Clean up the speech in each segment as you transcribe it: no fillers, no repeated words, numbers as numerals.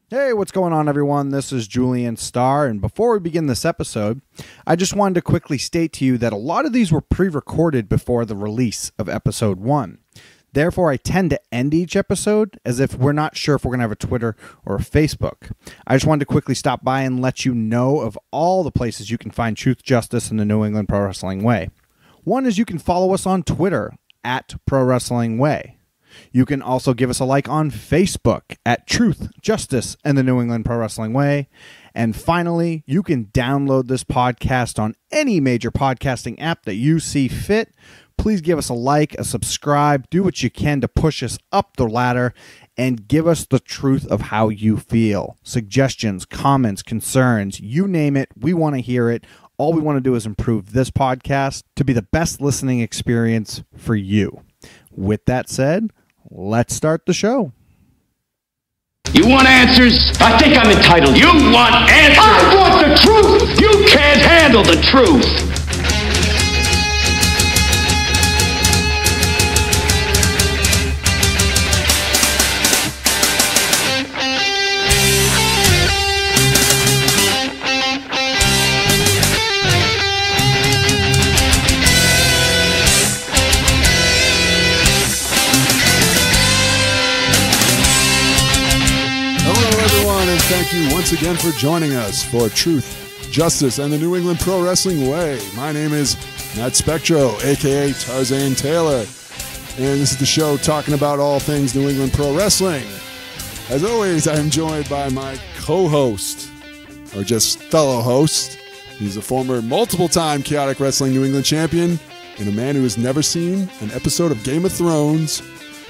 Hey, what's going on, everyone? This is Julian Starr, and before we begin this episode, I just wanted to quickly state to you that a lot of these were pre-recorded before the release of episode 1. Therefore, I tend to end each episode as if we're not sure if we're going to have a Twitter or a Facebook. I just wanted to quickly stop by and let you know of all the places you can find Truth, Justice, and the New England Pro Wrestling Way. One is you can follow us on Twitter at Pro Wrestling Way. You can also give us a like on Facebook at Truth, Justice, and the New England Pro Wrestling Way. And finally, you can download this podcast on any major podcasting app that you see fit. Please give us a like, a subscribe, do what you can to push us up the ladder, and give us the truth of how you feel. Suggestions, comments, concerns, you name it, we want to hear it. All we want to do is improve this podcast to be the best listening experience for you. With that said, let's start the show. You want answers? I think I'm entitled. You want answers? I want the truth! You can't handle the truth! Thank you once again for joining us for Truth, Justice, and the New England Pro Wrestling Way. My name is Matt Spectro, a.k.a. Tarzan Taylor, and this is the show talking about all things New England Pro Wrestling. As always, I am joined by my co-host, or just fellow host. He's a former multiple-time Chaotic Wrestling New England champion and a man who has never seen an episode of Game of Thrones,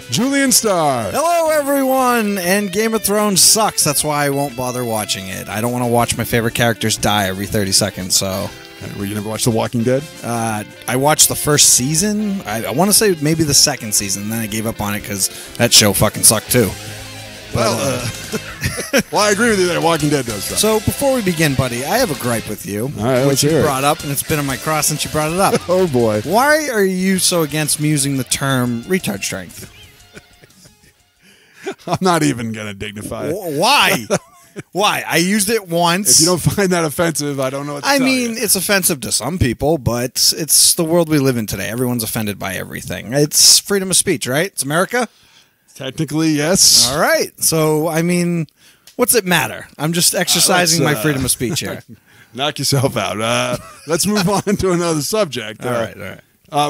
Julian Starr. Hello, everyone, and Game of Thrones sucks. That's why I won't bother watching it. I don't want to watch my favorite characters die every 30 seconds, so... You never watched The Walking Dead? I watched the first season. I want to say maybe the second season, and then I gave up on it because that show fucking sucked, too. Well, well, I agree with you that Walking Dead does suck. So, before we begin, buddy, I have a gripe with you, all right, which you brought up, and it's been on my cross since you brought it up. Oh, boy. Why are you so against me using the term retard strength? I'm not even going to dignify it. Why? Why? I used it once. If you don't find that offensive, I don't know what to tell you. It's offensive to some people, but it's the world we live in today. Everyone's offended by everything. It's freedom of speech, right? It's America? Technically, yes. All right. So, what's it matter? I'm just exercising my freedom of speech here. Knock yourself out. Let's move on to another subject. All right.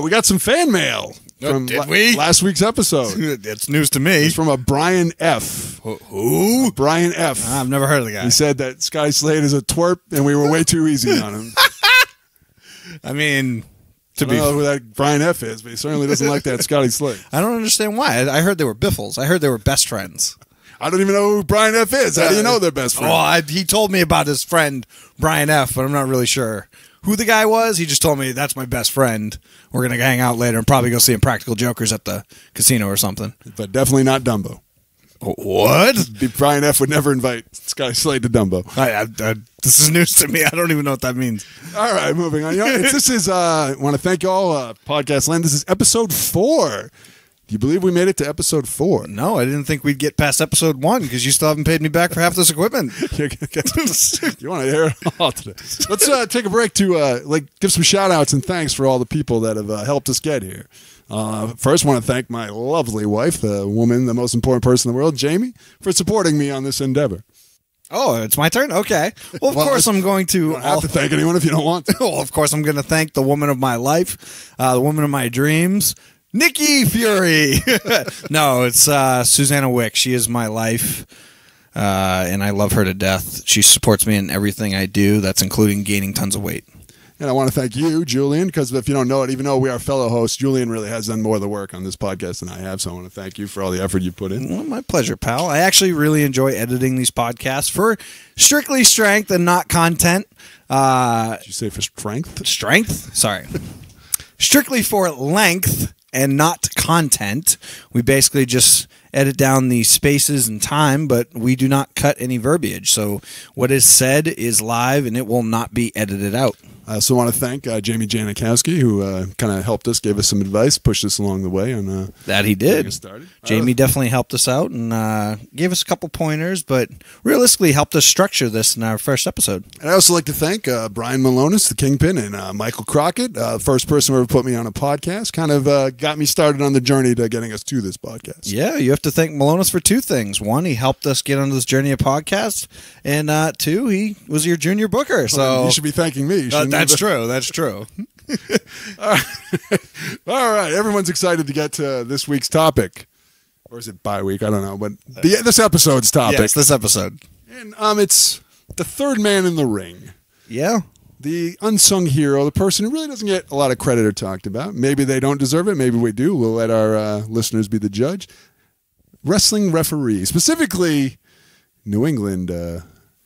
We got some fan mail from Did we? last week's episode. It's news to me. It's from a Brian F. Who? Brian F. I've never heard of the guy. He said that Scotty Slade is a twerp, and we were way too easy on him. I don't know who that Brian F. is, but he certainly doesn't like that Scotty Slade. I don't understand why. I heard they were biffles. I heard they were best friends. I don't even know who Brian F. is. How do you know they're best friends? Oh, he told me about his friend Brian F., but I'm not really sure who the guy was. He just told me, that's my best friend. We're going to hang out later and probably go see Impractical Jokers at the casino or something. But definitely not Dumbo. What? Brian F. would never invite Scotty Slade to Dumbo. This is news to me. I don't even know what that means. All right, moving on. This is, I want to thank you all, Podcast Land. This is episode 4. Do you believe we made it to episode 4? No, I didn't think we'd get past episode 1 because you still haven't paid me back for half this equipment. You want to hear it all today? Let's take a break to give some shout outs and thanks for all the people that have helped us get here. First, want to thank my lovely wife, the woman, the most important person in the world, Jamie, for supporting me on this endeavor. Oh, it's my turn? Okay. Well, of course I'm going to... You don't have to thank anyone if you don't want to. Well, of course I'm going to thank the woman of my life, the woman of my dreams, Nikki Fury. No, it's Susanna Wick. She is my life, and I love her to death. She supports me in everything I do. That's including gaining tons of weight. And I want to thank you, Julian, because if you don't know it, even though we are fellow hosts, Julian really has done more of the work on this podcast than I have. So I want to thank you for all the effort you put in. Well, my pleasure, pal. I actually really enjoy editing these podcasts for strictly strength and not content. Did you say for strength? Strength? Sorry. Strictly for length and not content. We basically just edit down the spaces and time, but we do not cut any verbiage. So what is said is live, and it will not be edited out. I also want to thank Jamie Janikowski, who kind of helped us, gave us some advice, pushed us along the way. On that he did. Getting us started. Jamie definitely helped us out and gave us a couple pointers, but realistically helped us structure this in our first episode. And I also like to thank Brian Malonis, the Kingpin, and Michael Crockett, first person who ever put me on a podcast, kind of got me started on the journey to getting us to this podcast. Yeah, you have to thank Malonis for two things. One, he helped us get on this journey of podcast, and two, he was your junior booker. So you should be thanking me. That's true. That's true. All right. Everyone's excited to get to this week's topic. Or is it bi-week? I don't know. But this episode's topic. Yes, this episode. And it's the third man in the ring. Yeah. The unsung hero, the person who really doesn't get a lot of credit or talked about. Maybe they don't deserve it. Maybe we do. We'll let our listeners be the judge. Wrestling referees. Specifically, New England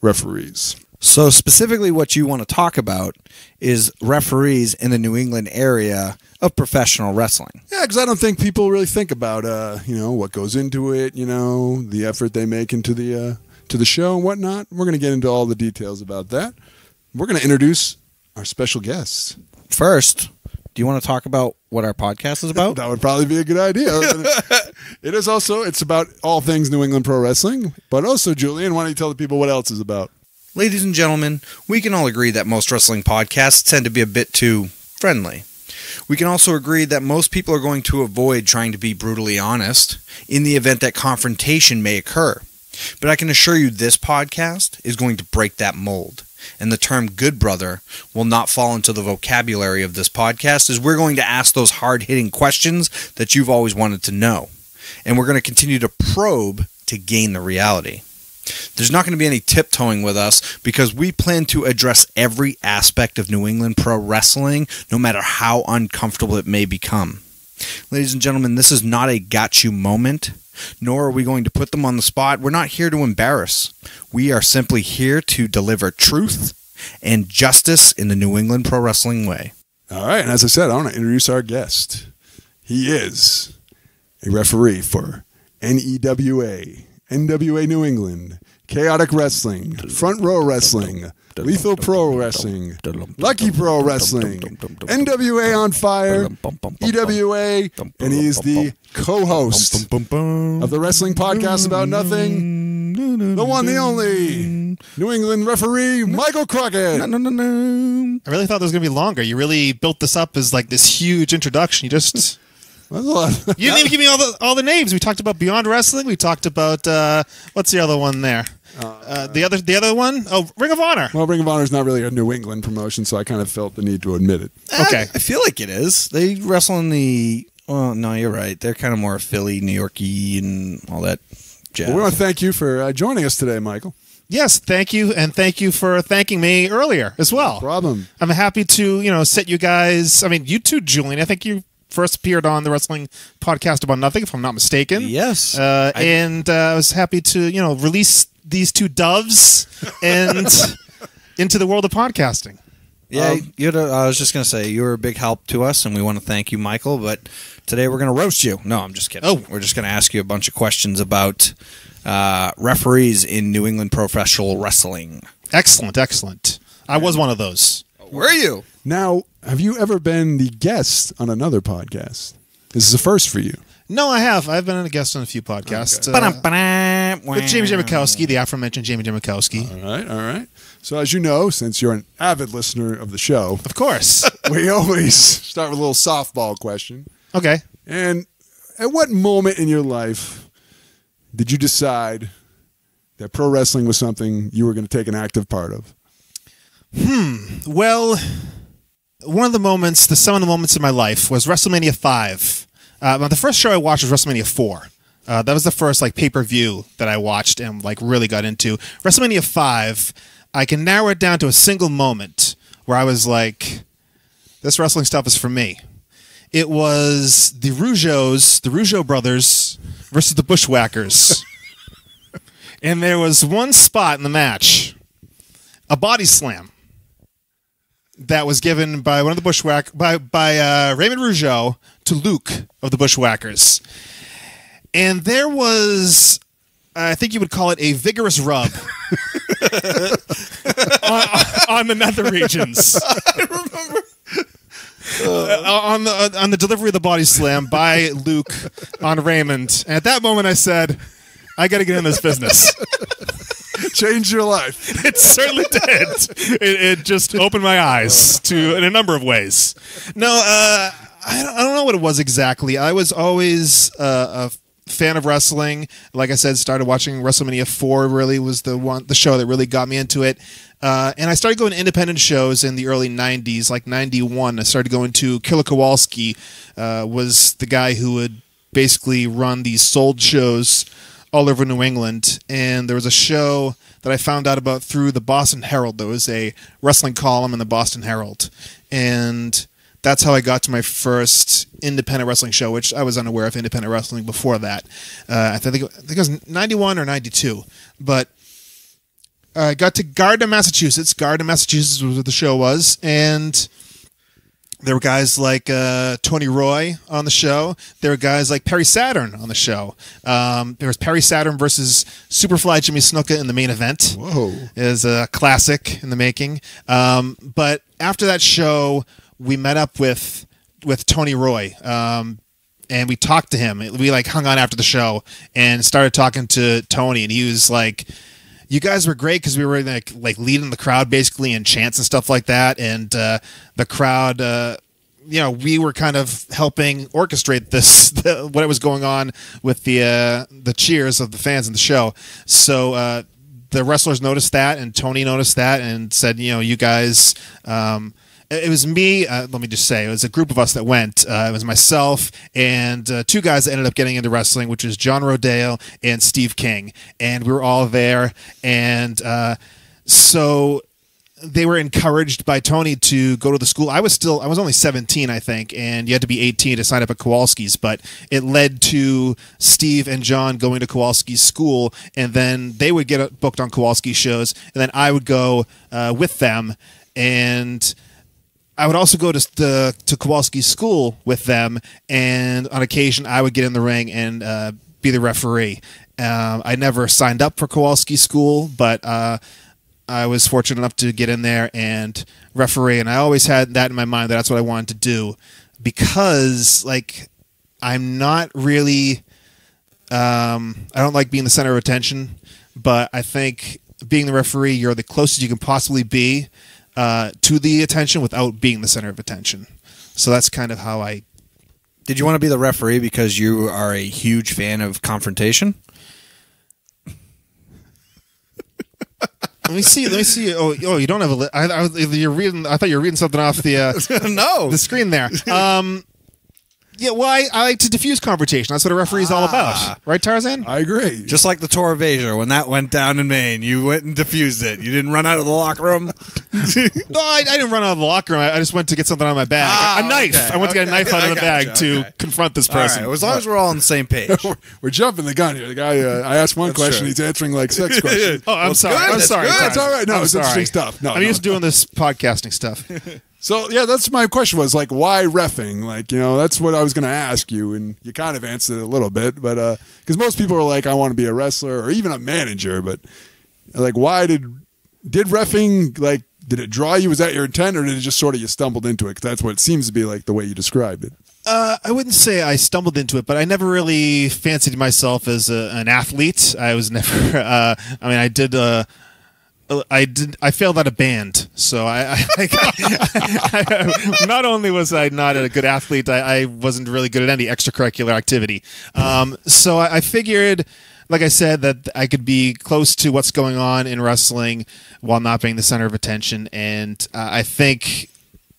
referees. So specifically what you want to talk about is referees in the New England area of professional wrestling. Yeah, because I don't think people really think about, what goes into it, the effort they make into the show and whatnot. We're going to get into all the details about that. We're going to introduce our special guests. First, do you want to talk about what our podcast is about? That would probably be a good idea. It's about all things New England pro wrestling, but also, Julian, why don't you tell the people what else is about? Ladies and gentlemen, we can all agree that most wrestling podcasts tend to be a bit too friendly. We can also agree that most people are going to avoid trying to be brutally honest in the event that confrontation may occur. But I can assure you this podcast is going to break that mold. And the term good brother will not fall into the vocabulary of this podcast, as we're going to ask those hard-hitting questions that you've always wanted to know. And we're going to continue to probe to gain the reality. There's not going to be any tiptoeing with us because we plan to address every aspect of New England pro wrestling, no matter how uncomfortable it may become. Ladies and gentlemen, this is not a got you moment, nor are we going to put them on the spot. We're not here to embarrass. We are simply here to deliver truth and justice in the New England pro wrestling way. All right, and as I said, I want to introduce our guest. He is a referee for NEWA, NWA New England, Chaotic Wrestling, Front Row Wrestling, Lethal Pro Wrestling, Lucky Pro Wrestling, NWA On Fire, EWA, and he's the co-host of the wrestling podcast about nothing, the one, the only, New England referee, Michael Crockett. I really thought it was going to be longer. You really built this up as like this huge introduction. You just... You didn't even give me all the names. We talked about Beyond Wrestling. We talked about what's the other one there? The other one? Oh, Ring of Honor. Well, Ring of Honor is not really a New England promotion, so I kind of felt the need to admit it. Okay, I feel like it is. They wrestle in the. Well, no, you're right. They're kind of more Philly, New York-y, and all that jazz. Well, we want to thank you for joining us today, Michael. Yes, thank you, and thank you for thanking me earlier as well. No problem. I'm happy to set you guys. I mean, you too, Julian. I think you first appeared on the wrestling podcast about nothing, if I'm not mistaken. Yes. And I was happy to, release these two doves and into the world of podcasting. Yeah, I was just going to say, you were a big help to us, and we want to thank you, Michael, but today we're going to roast you. No, I'm just kidding. Oh. We're just going to ask you a bunch of questions about referees in New England professional wrestling. Excellent. I was one of those. Were you? Now, have you ever been the guest on another podcast? This is a first for you. No, I have. I've been a guest on a few podcasts. Okay. With Jamie Janikowski, the aforementioned Jamie Janikowski. All right. So as you know, since you're an avid listener of the show, Of course. we always start with a little softball question. Okay. And at what moment in your life did you decide that pro wrestling was something you were going to take an active part of? Well, one of the moments, the seminal moments in my life was WrestleMania 5. The first show I watched was WrestleMania 4. That was the first pay-per-view that I watched and really got into. WrestleMania 5, I can narrow it down to a single moment where I was like, this wrestling stuff is for me. It was the Rougeau brothers versus the Bushwhackers. And there was one spot in the match, a body slam, that was given by one of the by Raymond Rougeau to Luke of the Bushwhackers. And there was, I think you would call it a vigorous rub on the nether regions. I remember. On the delivery of the body slam by Luke on Raymond. And at that moment I said, I got to get in this business. Changed your life. It certainly did. It just opened my eyes in a number of ways. No, I don't know what it was exactly. I was always a fan of wrestling. Like I said, started watching WrestleMania 4. Really was the show that really got me into it. And I started going to independent shows in the early 90s, like 91. I started going to Killer Kowalski, was the guy who would basically run these sold shows all over New England. And there was a show that I found out about through the Boston Herald. There was a wrestling column in the Boston Herald. And that's how I got to my first independent wrestling show, which I was unaware of independent wrestling before that. I think it was 91 or 92. But I got to Gardner, Massachusetts. Gardner, Massachusetts was where the show was. And there were guys like Tony Roy on the show. There were guys like Perry Saturn on the show. There was Perry Saturn versus Superfly Jimmy Snuka in the main event. Whoa. Is a classic in the making. But after that show, we met up with Tony Roy. And we talked to him. We hung on after the show and started talking to Tony. And he was like, you guys were great because we were like leading the crowd basically in chants and stuff like that, and the crowd, we were kind of helping orchestrate what was going on with the cheers of the fans in the show. So the wrestlers noticed that, and Tony noticed that, and said, you guys. It was me, let me just say, it was a group of us that went. It was myself and two guys that ended up getting into wrestling, which was John Rodale and Steve King. And we were all there. And so they were encouraged by Tony to go to the school. I was only 17, I think, and you had to be 18 to sign up at Kowalski's. But it led to Steve and John going to Kowalski's school, and then they would get booked on Kowalski shows, and then I would go with them. And I would also go to Kowalski's school with them, and on occasion I would get in the ring and be the referee. I never signed up for Kowalski's school, but I was fortunate enough to get in there and referee, and I always had that in my mind that that's what I wanted to do, because I'm not really I don't like being the center of attention, but I think being the referee, you're the closest you can possibly be to the attention without being the center of attention. So that's kind of how I... Did you want to be the referee because you are a huge fan of confrontation? Let me see. Oh, you don't have a... I thought you were reading something off the... No. The screen there. Yeah, well, I like to diffuse confrontation. That's what a referee is all about. Right, Tarzan? I agree. Just like the Tour of Asia, when that went down in Maine, you went and diffused it. You didn't run out of the locker room? No, I didn't run out of the locker room. I just went to get something out of my bag. A knife. Okay. I went to get a knife out of the bag to confront this person. Right. As long as we're all on the same page. We're jumping the gun here. The guy, I asked one question, true. He's answering like 6 questions. Oh, I'm sorry. Good. I'm sorry. It's all right. No, it's interesting stuff. No, I'm used to doing this podcasting stuff. So, yeah, that's my question was, why reffing? That's what I was going to ask you, and you kind of answered it a little bit, but because most people are like, I want to be a wrestler or even a manager, but, why did reffing, did it draw you? Was that your intent, or did it just sort of you stumbled into it? Because that's what it seems to be the way you described it. I wouldn't say I stumbled into it, but I never really fancied myself as an athlete. I was never, I did... I failed at a band, so I not only was I not a good athlete, I wasn't really good at any extracurricular activity. So I figured, like I said, that I could be close to what's going on in wrestling while not being the center of attention. And I think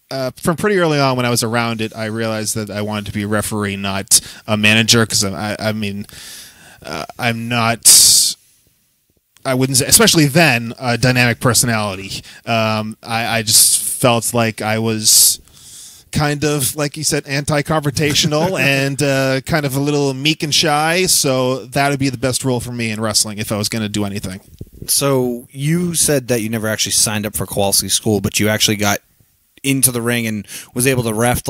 from pretty early on when I was around it, I realized that I wanted to be a referee, not a manager, because I'm not... I wouldn't say, especially then, a dynamic personality. I just felt like I was kind of, like you said, anti-confrontational and kind of a little meek and shy, so that would be the best role for me in wrestling if I was going to do anything. So you said that you never actually signed up for Kowalski School, but you actually got into the ring and was able to ref,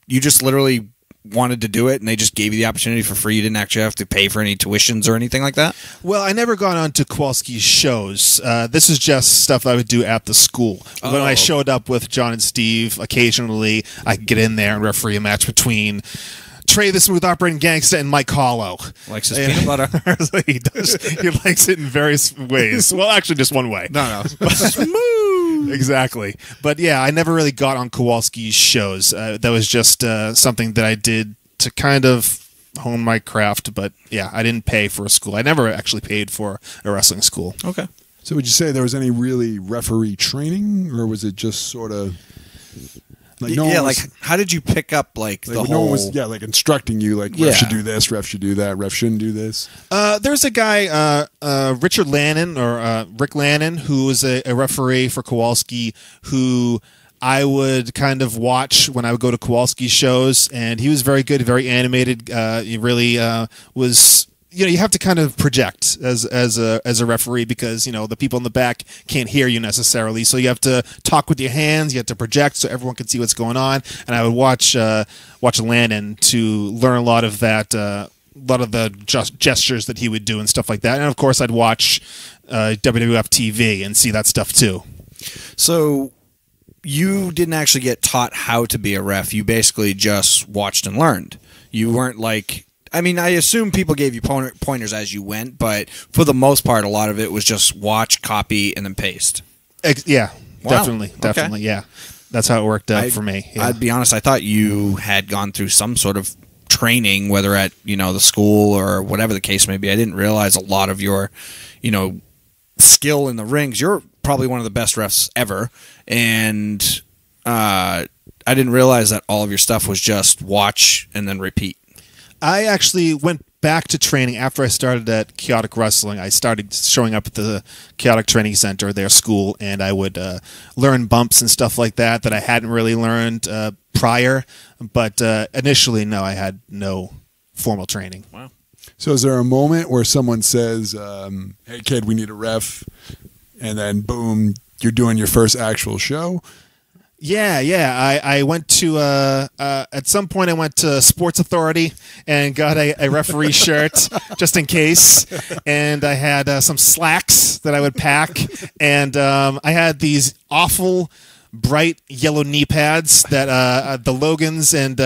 you just literally wanted to do it and they just gave you the opportunity for free? You didn't actually have to pay for any tuitions or anything like that? Well, I never got on to Kowalski's shows. This is just stuff I would do at the school. When I showed up with John and Steve, occasionally I could get in there and referee a match between Trey the Smooth Operating Gangsta and Mike Hollow. Likes his peanut butter. He does. He likes it in various ways. Well, actually, just one way. No. Smooth. Exactly. But yeah, I never really got on Kowalski's shows. That was just something that I did to kind of hone my craft. But yeah, I didn't pay for a school. I never actually paid for a wrestling school. Okay. So would you say there was any really referee training, or was it just sort of like how did you pick up like the no whole? one was like instructing you like ref should do this, ref should do that, ref shouldn't do this? There's a guy, Richard Lannon or Rick Lannon, who was a referee for Kowalski, who I would kind of watch when I would go to Kowalski shows, and he was very good, very animated. He really was. You have to kind of project as a referee because the people in the back can't hear you necessarily, so you have to talk with your hands. You have to project so everyone can see what's going on. And I would watch Lannon to learn a lot of that, a lot of the gestures that he would do and stuff like that. And of course, I'd watch WWF TV and see that stuff too. So you didn't actually get taught how to be a ref. You basically just watched and learned. You weren't like. I mean, I assume people gave you pointers as you went, but for the most part, a lot of it was just watch, copy, and then paste. Yeah, wow. Definitely, okay. Yeah. That's how it worked out for me. Yeah. I'd be honest, I thought you had gone through some sort of training, whether at, the school or whatever the case may be. I didn't realize a lot of your, skill in the rings. You're probably one of the best refs ever, and I didn't realize that all of your stuff was just watch and then repeat. I actually went back to training after I started at Chaotic Wrestling. I started showing up at the Chaotic Training Center, their school, and I would learn bumps and stuff like that I hadn't really learned prior. But initially, no, I had no formal training. Wow. So is there a moment where someone says, hey, kid, we need a ref, and then, boom, you're doing your first actual show? Yeah. I went to at some point I went to Sports Authority and got a referee shirt just in case, and I had some slacks that I would pack, and I had these awful bright yellow knee pads that the Logans and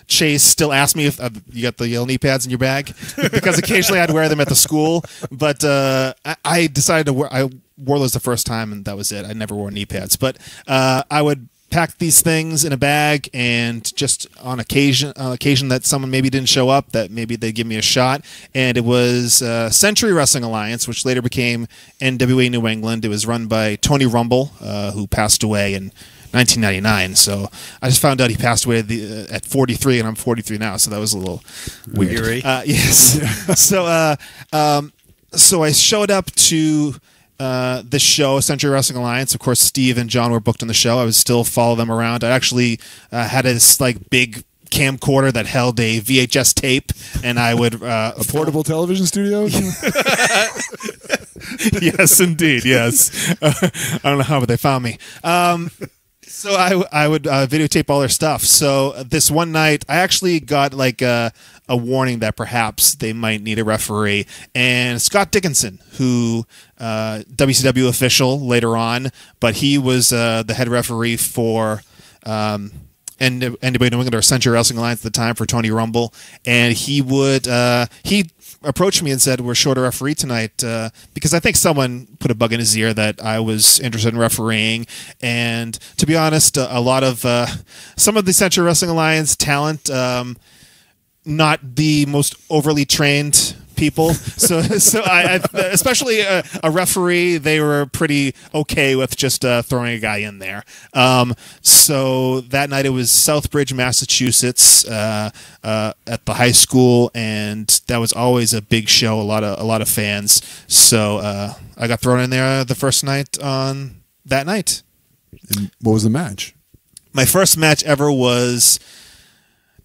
Chase still ask me if you got the yellow knee pads in your bag, because occasionally I'd wear them at the school, but I decided to wear. I wore those the first time and that was it. I never wore knee pads, but I would pack these things in a bag, and just on occasion that someone maybe didn't show up, that maybe they'd give me a shot. And it was Century Wrestling Alliance, which later became NWA New England. It was run by Tony Rumble, who passed away in 1999. So I just found out he passed away at 43, and I'm 43 now, so that was a little weird. Yes. So I showed up to this show, Century Wrestling Alliance. Of course, Steve and John were booked on the show. I would still follow them around. I actually had this big camcorder that held a VHS tape, and I would a portable television studio. Yes, indeed. Yes. I don't know how, but they found me. So I would videotape all their stuff. So this one night, I actually got a warning that perhaps they might need a referee. And Scott Dickinson, who WCW official later on, but he was the head referee for NWA New England or Century Wrestling Alliance at the time for Tony Rumble, and he approached me and said, we're short a referee tonight, because I think someone put a bug in his ear that I was interested in refereeing. And to be honest, a lot of some of the Century Wrestling Alliance talent, not the most overly trained people. So I especially a referee, they were pretty okay with just throwing a guy in there. So that night it was Southbridge, Massachusetts, at the high school, and that was always a big show. A lot of fans. So I got thrown in there the first night on that night. And what was the match? My first match ever was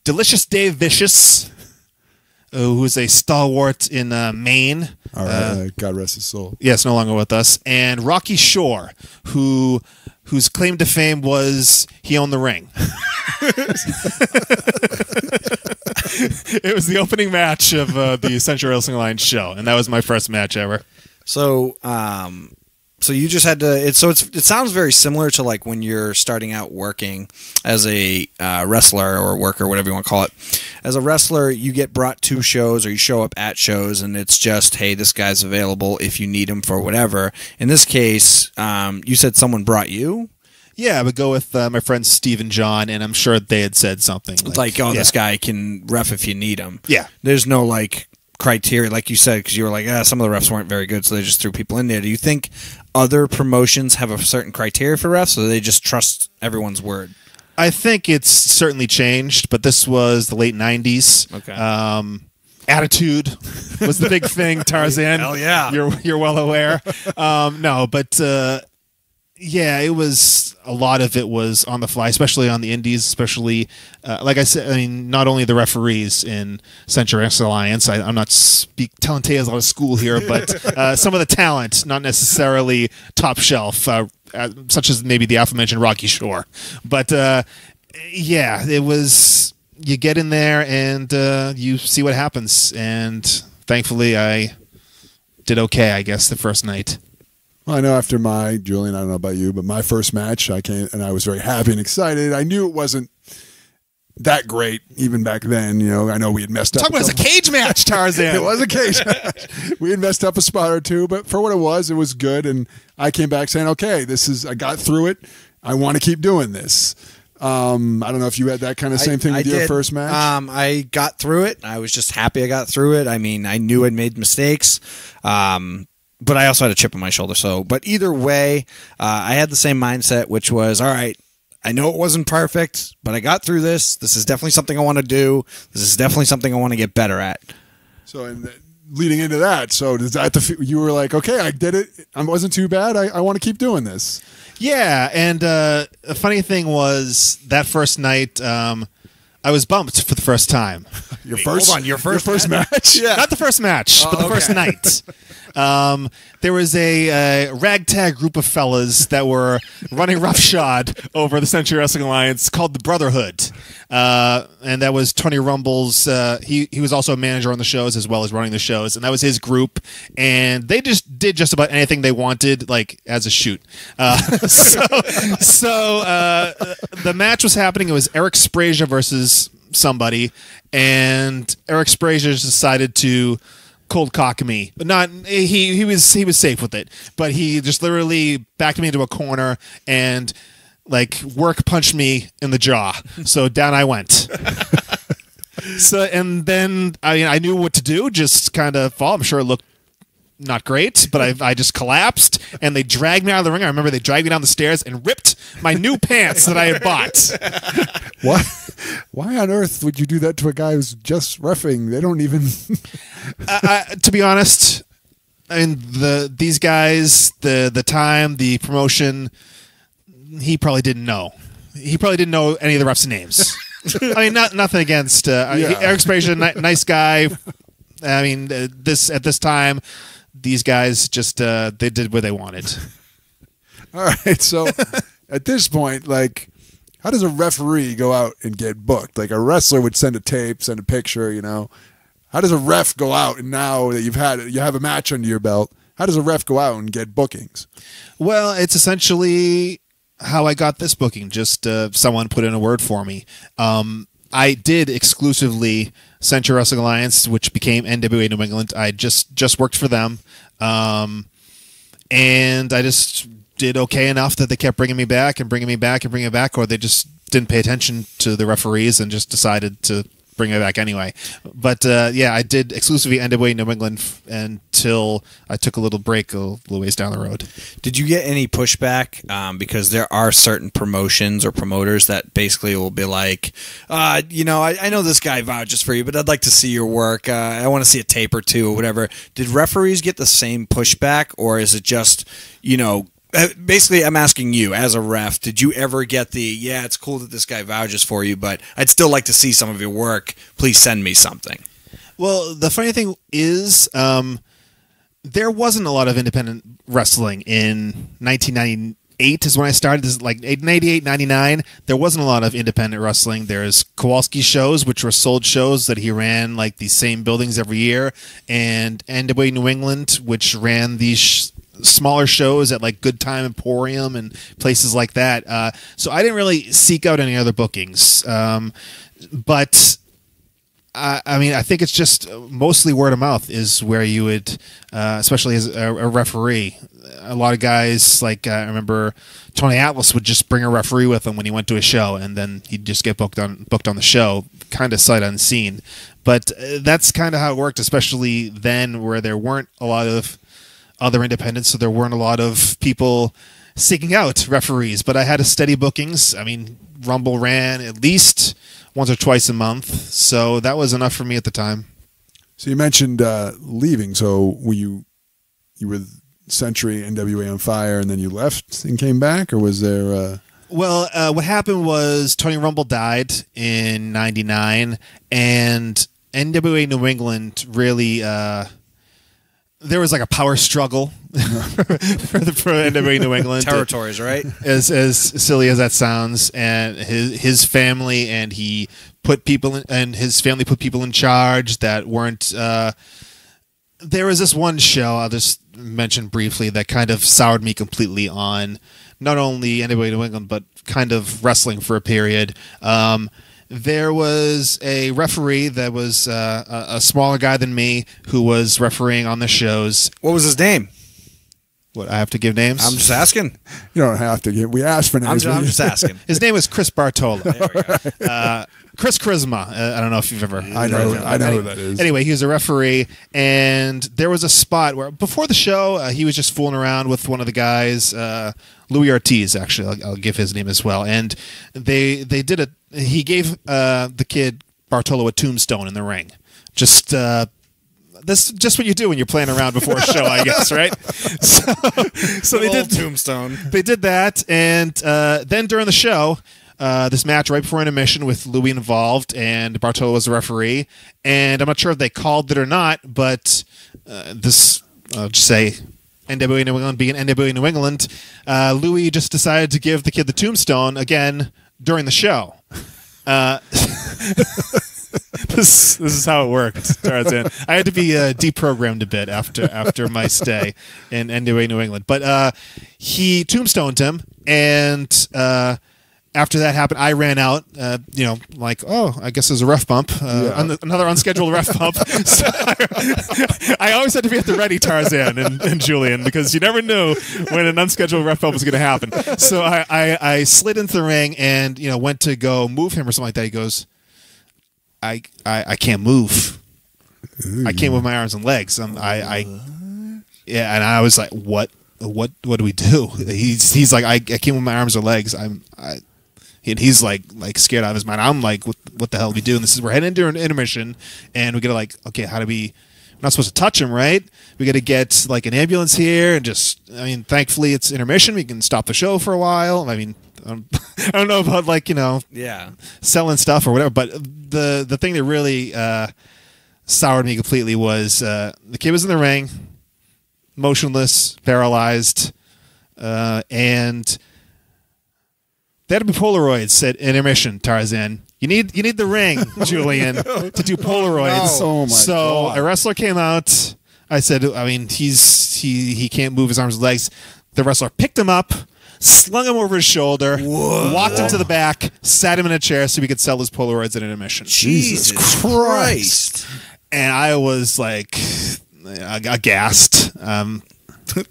Delicious Dave Vicious, who's a stalwart in Maine. All right, God rest his soul. Yes, no longer with us. And Rocky Shore, whose claim to fame was he owned the ring. It was the opening match of the Century Wrestling Alliance show, and that was my first match ever. So, so you just had to. It sounds very similar to like when you're starting out working as a wrestler or worker, whatever you want to call it. As a wrestler, you get brought to shows or you show up at shows, and it's just, hey, this guy's available if you need him for whatever. In this case, you said someone brought you. Yeah, I would go with my friends Steve and John, and I'm sure they had said something Like, this guy can ref if you need him. Yeah. There's no, like, criteria, like you said, because you were like, some of the refs weren't very good, so they just threw people in there. Do you think other promotions have a certain criteria for refs, or do they just trust everyone's word? I think it's certainly changed, but this was the late 90s. Okay. Attitude was the big thing, Tarzan. Hell yeah. You're well aware. No, but... yeah, it was a lot of it was on the fly, especially on the indies, especially like I said, I mean, not only the referees in Century Wrestling Alliance. I'm not telling tales out of school here, but some of the talent, not necessarily top shelf, such as maybe the aforementioned Rocky Shore. But yeah, it was. You get in there and you see what happens, and thankfully I did okay, I guess, the first night. Well, I know after Julian, I don't know about you, but my first match, I came and I was very happy and excited. I knew it wasn't that great even back then. You know, I know we had messed up. Talk about it as a cage match, Tarzan. It was a cage match. We had messed up a spot or two, but for what it was good. And I came back saying, okay, I got through it. I want to keep doing this. I don't know if you had that kind of same thing with your first match. I got through it. I was just happy I got through it. I mean, I knew I'd made mistakes. But I also had a chip on my shoulder. But either way, I had the same mindset, which was, all right, I know it wasn't perfect, but I got through this. This is definitely something I want to do. This is definitely something I want to get better at. So, leading into that, so does that you were like, okay, I did it. I wasn't too bad. I want to keep doing this. Yeah, and the funny thing was that first night, I was bumped for the first time. Your first match? Yeah. Not the first match, but the first night. There was a ragtag group of fellas that were running roughshod over the Century Wrestling Alliance called the Brotherhood. And that was Tony Rumble's, he was also a manager on the shows as well as running the shows, and that was his group. And they just did just about anything they wanted, like as a shoot. So the match was happening. It was Eric Sprazier versus somebody, and Eric Sprazier decided to cold cock me, but not he was safe with it, but he just literally backed me into a corner and like work punched me in the jaw, so down I went. And then I knew what to do, just kind of fall. I'm sure it looked not great, but I just collapsed, and they dragged me out of the ring. I remember they dragged me down the stairs and ripped my new pants that I had bought. What? Why on earth would you do that to a guy who's just reffing? They don't even. To be honest, I mean these guys, the time, the promotion, he probably didn't know. He probably didn't know any of the refs' names. I mean, nothing against Eric Sprazier, nice guy. I mean, at this time, these guys just they did what they wanted. All right, so at this point, like, how does a referee go out and get booked? Like a wrestler would send a tape, send a picture, you know. How does a ref go out, and now that you have a match under your belt, how does a ref go out and get bookings? Well, it's essentially how I got this booking. Just someone put in a word for me. I did exclusively Century Wrestling Alliance, which became NWA New England. I just worked for them, and I just did okay enough that they kept bringing me back and bringing me back and bringing me back, or they just didn't pay attention to the referees and just decided to bring me back anyway. But yeah, I did exclusively NWA New England until I took a little break a little ways down the road. Did you get any pushback? Because there are certain promotions or promoters that basically will be like, you know, I know this guy vouches for you, but I'd like to see your work. I want to see a tape or two or whatever. Did referees get the same pushback, or is it just, you know, basically, I'm asking you, as a ref, did you ever get it's cool that this guy vouches for you, but I'd still like to see some of your work. Please send me something. Well, the funny thing is, there wasn't a lot of independent wrestling in 1990. 8 is when I started. This is like 88, 99. There wasn't a lot of independent wrestling. There's Kowalski shows, which were sold shows that he ran like these same buildings every year, and NWA New England, which ran these smaller shows at like Good Time Emporium and places like that. So I didn't really seek out any other bookings. But I mean, I think it's just mostly word of mouth is where you would, especially as a referee. A lot of guys, like I remember Tony Atlas would just bring a referee with him when he went to a show, and then he'd just get booked on the show, kind of sight unseen. But that's kind of how it worked, especially then, where there weren't a lot of other independents, so there weren't a lot of people seeking out referees. But I had a steady bookings. I mean, Rumble ran at least once or twice a month, so that was enough for me at the time. So you mentioned leaving. So were you with Century, NWA on Fire, and then you left and came back, or was there? Well, what happened was Tony Rumble died in '99, and NWA New England really. There was like a power struggle for NWA New England Territories, right? As silly as that sounds, and his family and he put people in, and his family put people in charge that weren't. There was this one show I'll just mention briefly that kind of soured me completely on not only NWA New England but kind of wrestling for a period. There was a referee that was a smaller guy than me who was refereeing on the shows. What was his name? What, I have to give names? I'm just asking. You don't have to. We asked for names. I'm just asking. His name was Chris Bartola. There we go. Chris Charisma. I don't know if you've ever. I know who that is. Anyway, he was a referee, and there was a spot where before the show, he was just fooling around with one of the guys, Louis Ortiz. Actually, I'll give his name as well. And they did a. He gave the kid Bartolo a tombstone in the ring. Just just what you do when you're playing around before a show, I guess, right? So they did tombstone. They did that, and then during the show. This match right before intermission with Louis involved, and Bartolo was the referee. And I'm not sure if they called it or not, but this, I'll just say, NWA New England being NWA New England, Louis just decided to give the kid the tombstone again during the show. This is how it worked, Tarzan. I had to be deprogrammed a bit after my stay in NWA New England. But he tombstoned him, and after that happened, I ran out, like, oh, I guess there's a ref bump, another unscheduled ref bump. So I always had to be at the ready, Tarzan and Julian, because you never knew when an unscheduled ref bump was going to happen. So I slid into the ring and, went to go move him or something like that. He goes, I can't move. I can't move my arms and legs. And I was like, what do we do? He's like, I can't move my arms or legs. And he's like scared out of his mind. I'm like, what the hell do we do? And we're heading into an intermission, and we gotta okay, how do we? We're not supposed to touch him, right? We gotta get like an ambulance here, and thankfully it's intermission. We can stop the show for a while. I mean, I don't know about selling stuff or whatever, but the thing that really soured me completely was the kid was in the ring, motionless, paralyzed, and they had to be Polaroids at intermission, Tarzan. You need the ring, Julian, to do Polaroids. Oh my God. A wrestler came out. I said, he can't move his arms and legs. The wrestler picked him up, slung him over his shoulder, walked him to the back, sat him in a chair so he could sell his Polaroids at intermission. Jesus Christ. And I was like aghast.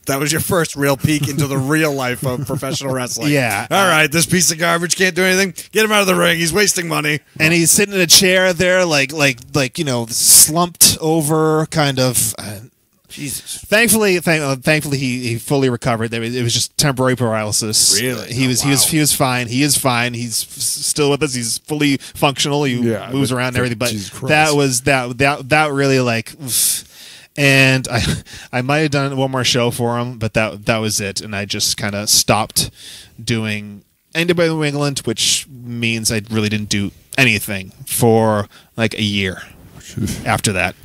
That was your first real peek into the real life of professional wrestling. Yeah. All right, this piece of garbage can't do anything. Get him out of the ring. He's wasting money. And he's sitting in a chair there, like slumped over, kind of. Jesus. Thankfully, he fully recovered. It was just temporary paralysis. Really? He was fine. He is fine. He's still with us. He's fully functional. He moves around and everything. But that really oof. And I might have done one more show for him, but that was it. And I just kind of stopped doing NWA New England, which means I really didn't do anything for like a year after that.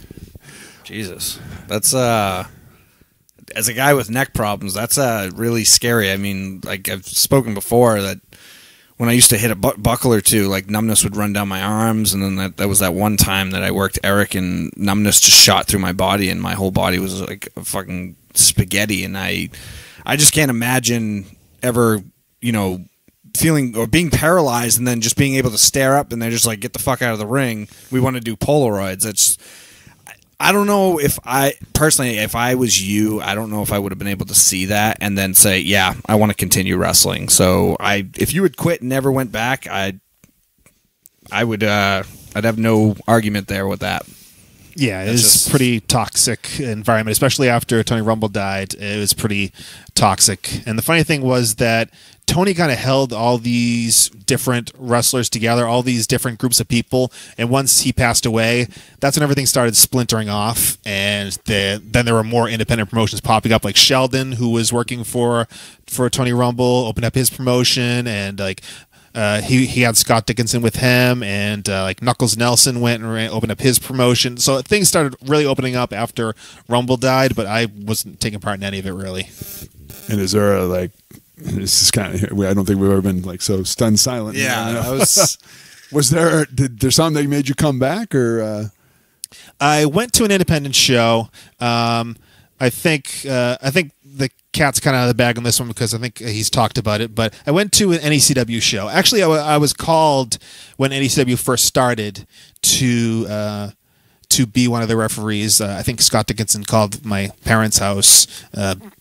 Jesus. That's as a guy with neck problems, that's really scary. I mean, like I've spoken before that when I used to hit a buckle or two, like numbness would run down my arms, and then that was that one time that I worked Eric, and numbness just shot through my body, and my whole body was like a fucking spaghetti, and I just can't imagine ever, feeling or being paralyzed and then just being able to stare up and they're just like, get the fuck out of the ring. We want to do Polaroids. I don't know if if I was you, I don't know if I would have been able to see that and then say, yeah, I want to continue wrestling. So if you had quit and never went back, I'd have no argument there with that. Yeah, it was a pretty toxic environment, especially after Tony Rumble died. It was pretty toxic. And the funny thing was that Tony kind of held all these different wrestlers together, all these different groups of people. And once he passed away, that's when everything started splintering off. And then there were more independent promotions popping up, like Sheldon, who was working for Tony Rumble, opened up his promotion, and like he had Scott Dickinson with him, and like Knuckles Nelson went and opened up his promotion. So things started really opening up after Rumble died, but I wasn't taking part in any of it really. And is there this is kind of, I don't think we've ever been like so stunned silent. Yeah, I was. Did there something that made you come back, or? I went to an independent show. I think the cat's kind of out of the bag on this one because I think he's talked about it. But I went to an NECW show. Actually, I was called when NECW first started to be one of the referees. I think Scott Dickinson called my parents' house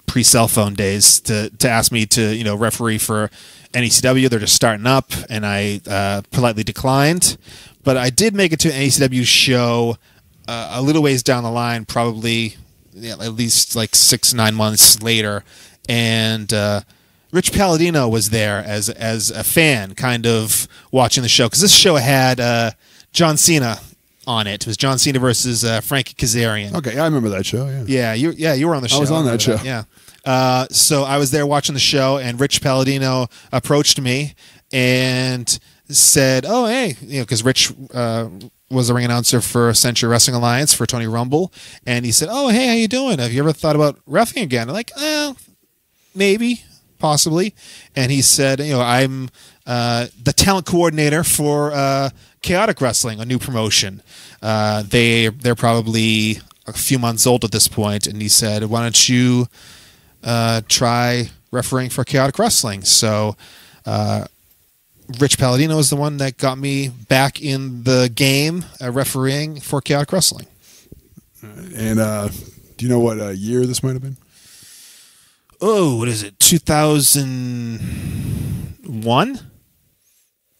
pre-cell phone days to ask me to referee for NECW. They're just starting up, and I politely declined. But I did make it to an NECW show a little ways down the line, probably at least like 6-9 months later, and Rich Palladino was there as a fan, kind of watching the show, because this show had John Cena on it. It was John Cena versus Frankie Kazarian. Okay, I remember that show. Yeah, you were on the show. I was on that show. Yeah. So I was there watching the show, and Rich Palladino approached me and said, "Oh, hey," because Rich was the ring announcer for Century Wrestling Alliance for Tony Rumble, and he said, "Oh, hey, how you doing? Have you ever thought about reffing again?" I'm like, maybe, possibly. And he said, I'm the talent coordinator for Chaotic Wrestling, a new promotion. They're probably a few months old at this point, and he said, "Why don't you try refereeing for Chaotic Wrestling?" So Rich Palladino is the one that got me back in the game refereeing for Chaotic Wrestling. And do you know what year this might have been? Oh, what is it? 2001?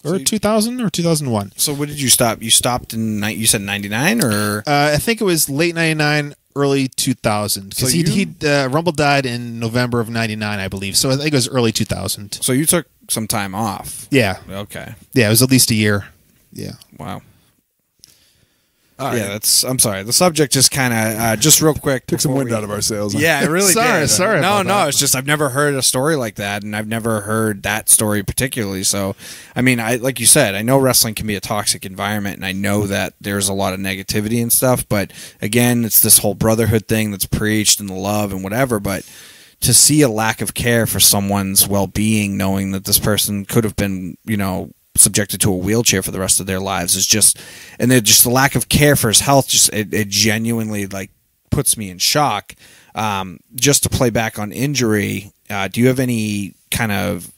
Or 2000 or 2001. So when did you stop? You stopped in, you said 99 or? I think it was late 99, early 2000. Because Rumble died in November of 99, I believe. So I think it was early 2000. So you took some time off. Yeah. Okay. Yeah, it was at least a year. Yeah. Wow. Yeah, I'm sorry. The subject just kind of, just real quick. Took some wind out of our sails. Yeah, it really did. Sorry. No, it's just I've never heard a story like that, and I've never heard that story particularly. So, I mean, like you said, I know wrestling can be a toxic environment, and I know that there's a lot of negativity and stuff, but again, it's this whole brotherhood thing that's preached and the love and whatever, but to see a lack of care for someone's well-being, knowing that this person could have been, subjected to a wheelchair for the rest of their lives is just, and then just the lack of care for his health, just it genuinely like puts me in shock. Just to play back on injury, do you have any kind of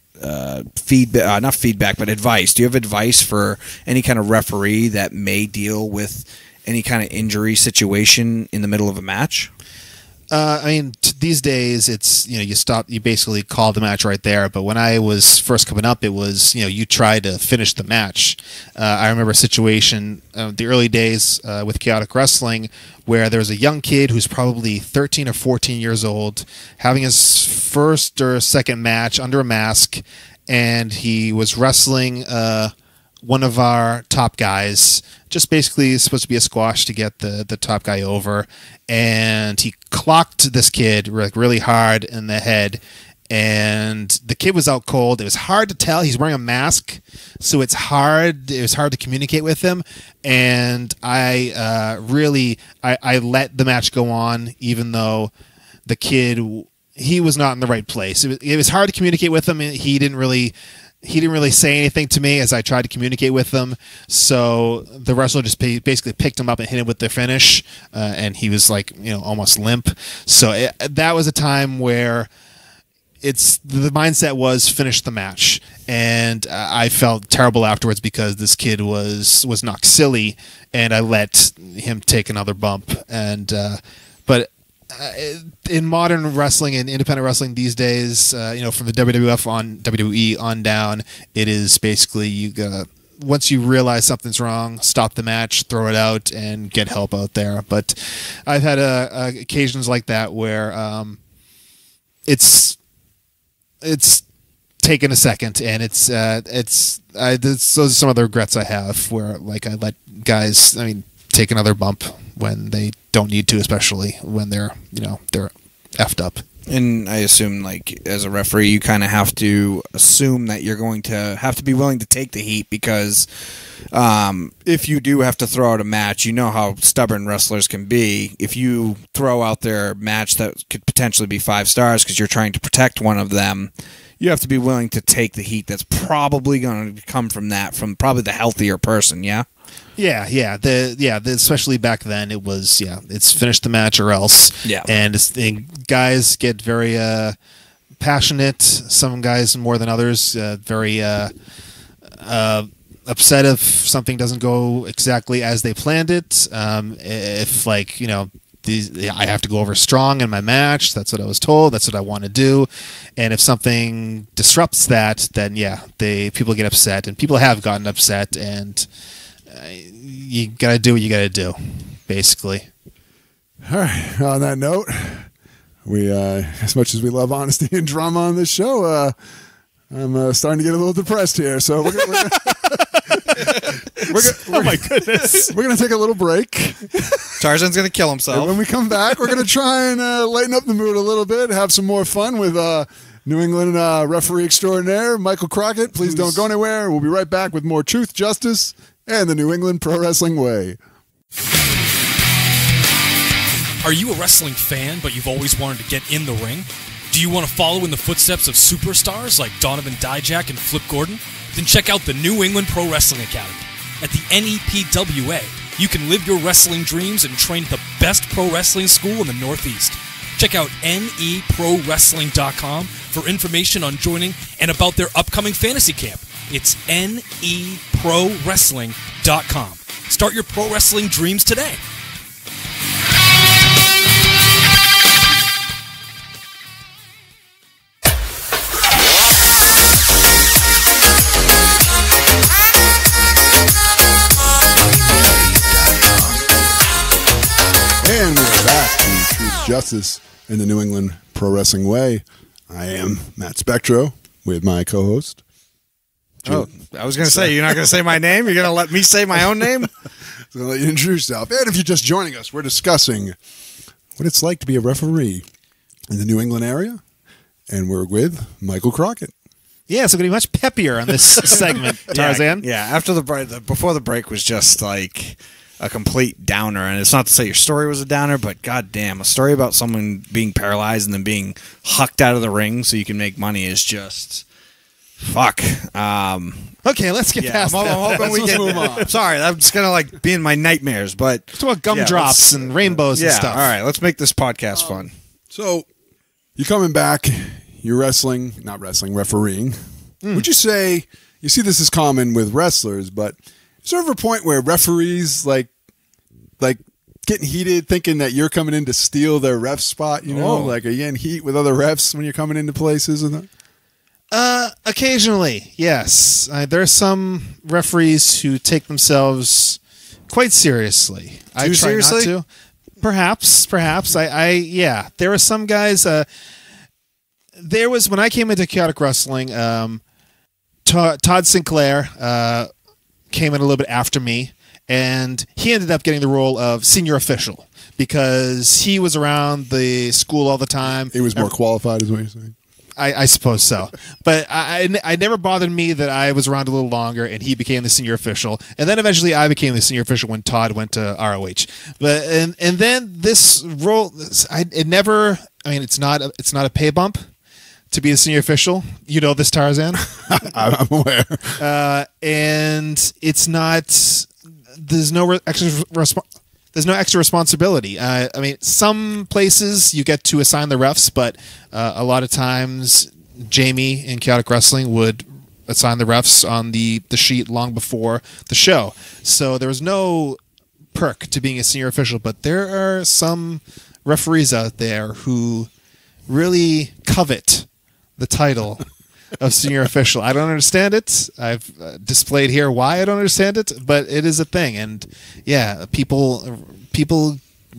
feedback, not feedback, but advice? Do you have advice for any kind of referee that may deal with any kind of injury situation in the middle of a match? I mean, these days it's, you basically call the match right there. But when I was first coming up, it was, you try to finish the match. I remember a situation, the early days with Chaotic Wrestling, where there was a young kid who's probably 13 or 14 years old, having his first or second match under a mask, and he was wrestling one of our top guys, just basically supposed to be a squash to get the top guy over, and he clocked this kid really hard in the head, and the kid was out cold. It was hard to tell. He's wearing a mask, so it was hard to communicate with him, and I let the match go on, even though the kid, he was not in the right place. It was hard to communicate with him. He didn't really say anything to me as I tried to communicate with him. So the wrestler just basically picked him up and hit him with their finish, and he was like, almost limp. So that was a time where the mindset was finish the match, and I felt terrible afterwards because this kid was knocked silly, and I let him take another bump. And but in modern wrestling and independent wrestling these days, from the WWE on down, it is basically once you realize something's wrong, stop the match, throw it out, and get help out there. But I've had occasions like that where it's taken a second, and those are some of the regrets I have, where like I let guys, take another bump when they don't need to, especially when they're effed up. And I assume, like, as a referee, you kind of have to assume that you're going to have to be willing to take the heat, because if you do have to throw out a match, you know how stubborn wrestlers can be. If you throw out their match that could potentially be 5 stars because you're trying to protect one of them, you have to be willing to take the heat that's probably going to come from probably the healthier person, yeah? Yeah. Especially back then, it was it's finish the match or else. Yeah, and guys get very passionate. Some guys more than others, very upset if something doesn't go exactly as they planned it. If I have to go over strong in my match. That's what I was told. That's what I want to do. And if something disrupts that, then people get upset, and people have gotten upset, and you got to do what you got to do, basically. All right. On that note, we as much as we love honesty and drama on this show, I'm starting to get a little depressed here. So we're gonna oh my goodness. We're going to take a little break. Tarzan's going to kill himself. And when we come back, we're going to try and lighten up the mood a little bit, have some more fun with New England referee extraordinaire, Michael Crockett. Please don't go anywhere. We'll be right back with more truth, justice, and the New England Pro Wrestling Way. Are you a wrestling fan, but you've always wanted to get in the ring? Do you want to follow in the footsteps of superstars like Donovan Dijak and Flip Gordon? Then check out the New England Pro Wrestling Academy. At the NEPWA, you can live your wrestling dreams and train at the best pro wrestling school in the Northeast. Check out neprowrestling.com for information on joining and about their upcoming fantasy camp. It's neprowrestling.com. Start your pro wrestling dreams today. And we're back to Truth, Justice, and the New England Pro Wrestling Way. I am Matt Spectro with my co-host. Oh, I was going to say, you're not going to say my name? You're going to let me say my own name? I'm going to let you introduce yourself. And if you're just joining us, we're discussing what it's like to be a referee in the New England area. And we're with Michael Crockett. Yeah, so going to be much peppier on this segment, Tarzan. Yeah, after the break, before the break was just like a complete downer. And it's not to say your story was a downer, but goddamn, a story about someone being paralyzed and then being hucked out of the ring so you can make money is just fuck. Okay, let's get past that. I'm hoping we can move on. Sorry, I'm just gonna like be in my nightmares, but it's about gumdrops and rainbows and stuff. All right, let's make this podcast fun. So you're coming back, you're refereeing. Would you say, you see this is common with wrestlers, but is there ever a point where referees like getting heated, thinking that you're coming in to steal their ref spot? You know, like are you getting heat with other refs when you're coming into places and that? Occasionally, yes. There are some referees who take themselves quite seriously. I try seriously? not to. Perhaps. Yeah. There are some guys. There was when I came into chaotic wrestling. Todd Sinclair came in a little bit after me, and he ended up getting the role of senior official because he was around the school all the time. He was more qualified, is what you're saying? I suppose so. But I never bothered me that I was around a little longer and he became the senior official. And then eventually I became the senior official when Todd went to ROH. But and then this role, it's not a pay bump to be a senior official. You know this, Tarzan? I'm aware. And it's not, there's no extra responsibility. Some places you get to assign the refs, but a lot of times Jamie in Chaotic Wrestling would assign the refs on the sheet long before the show. So there was no perk to being a senior official, but there are some referees out there who really covet the title of senior official. I don't understand it. I've displayed here why I don't understand it, but it is a thing. And yeah, people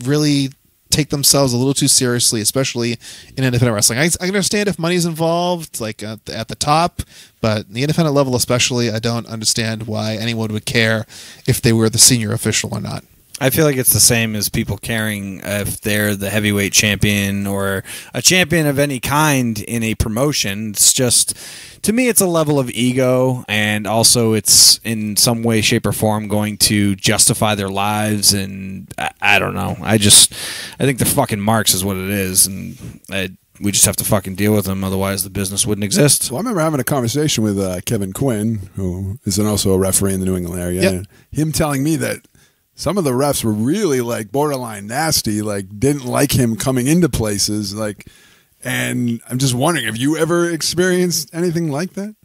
really take themselves a little too seriously, especially in independent wrestling. I understand if money's involved, like at the top, but the independent level especially, I don't understand why anyone would care if they were the senior official or not. I feel like it's the same as people caring if they're the heavyweight champion or a champion of any kind in a promotion. It's just, to me, it's a level of ego, and also it's in some way, shape, or form going to justify their lives. And I don't know. I think they're fucking marks is what it is, and we just have to fucking deal with them. Otherwise, the business wouldn't exist. Well, I remember having a conversation with Kevin Quinn, who is also a referee in the New England area. Yep. And him telling me that some of the refs were really like borderline nasty, like didn't like him coming into places, like. And I'm just wondering, have you ever experienced anything like that?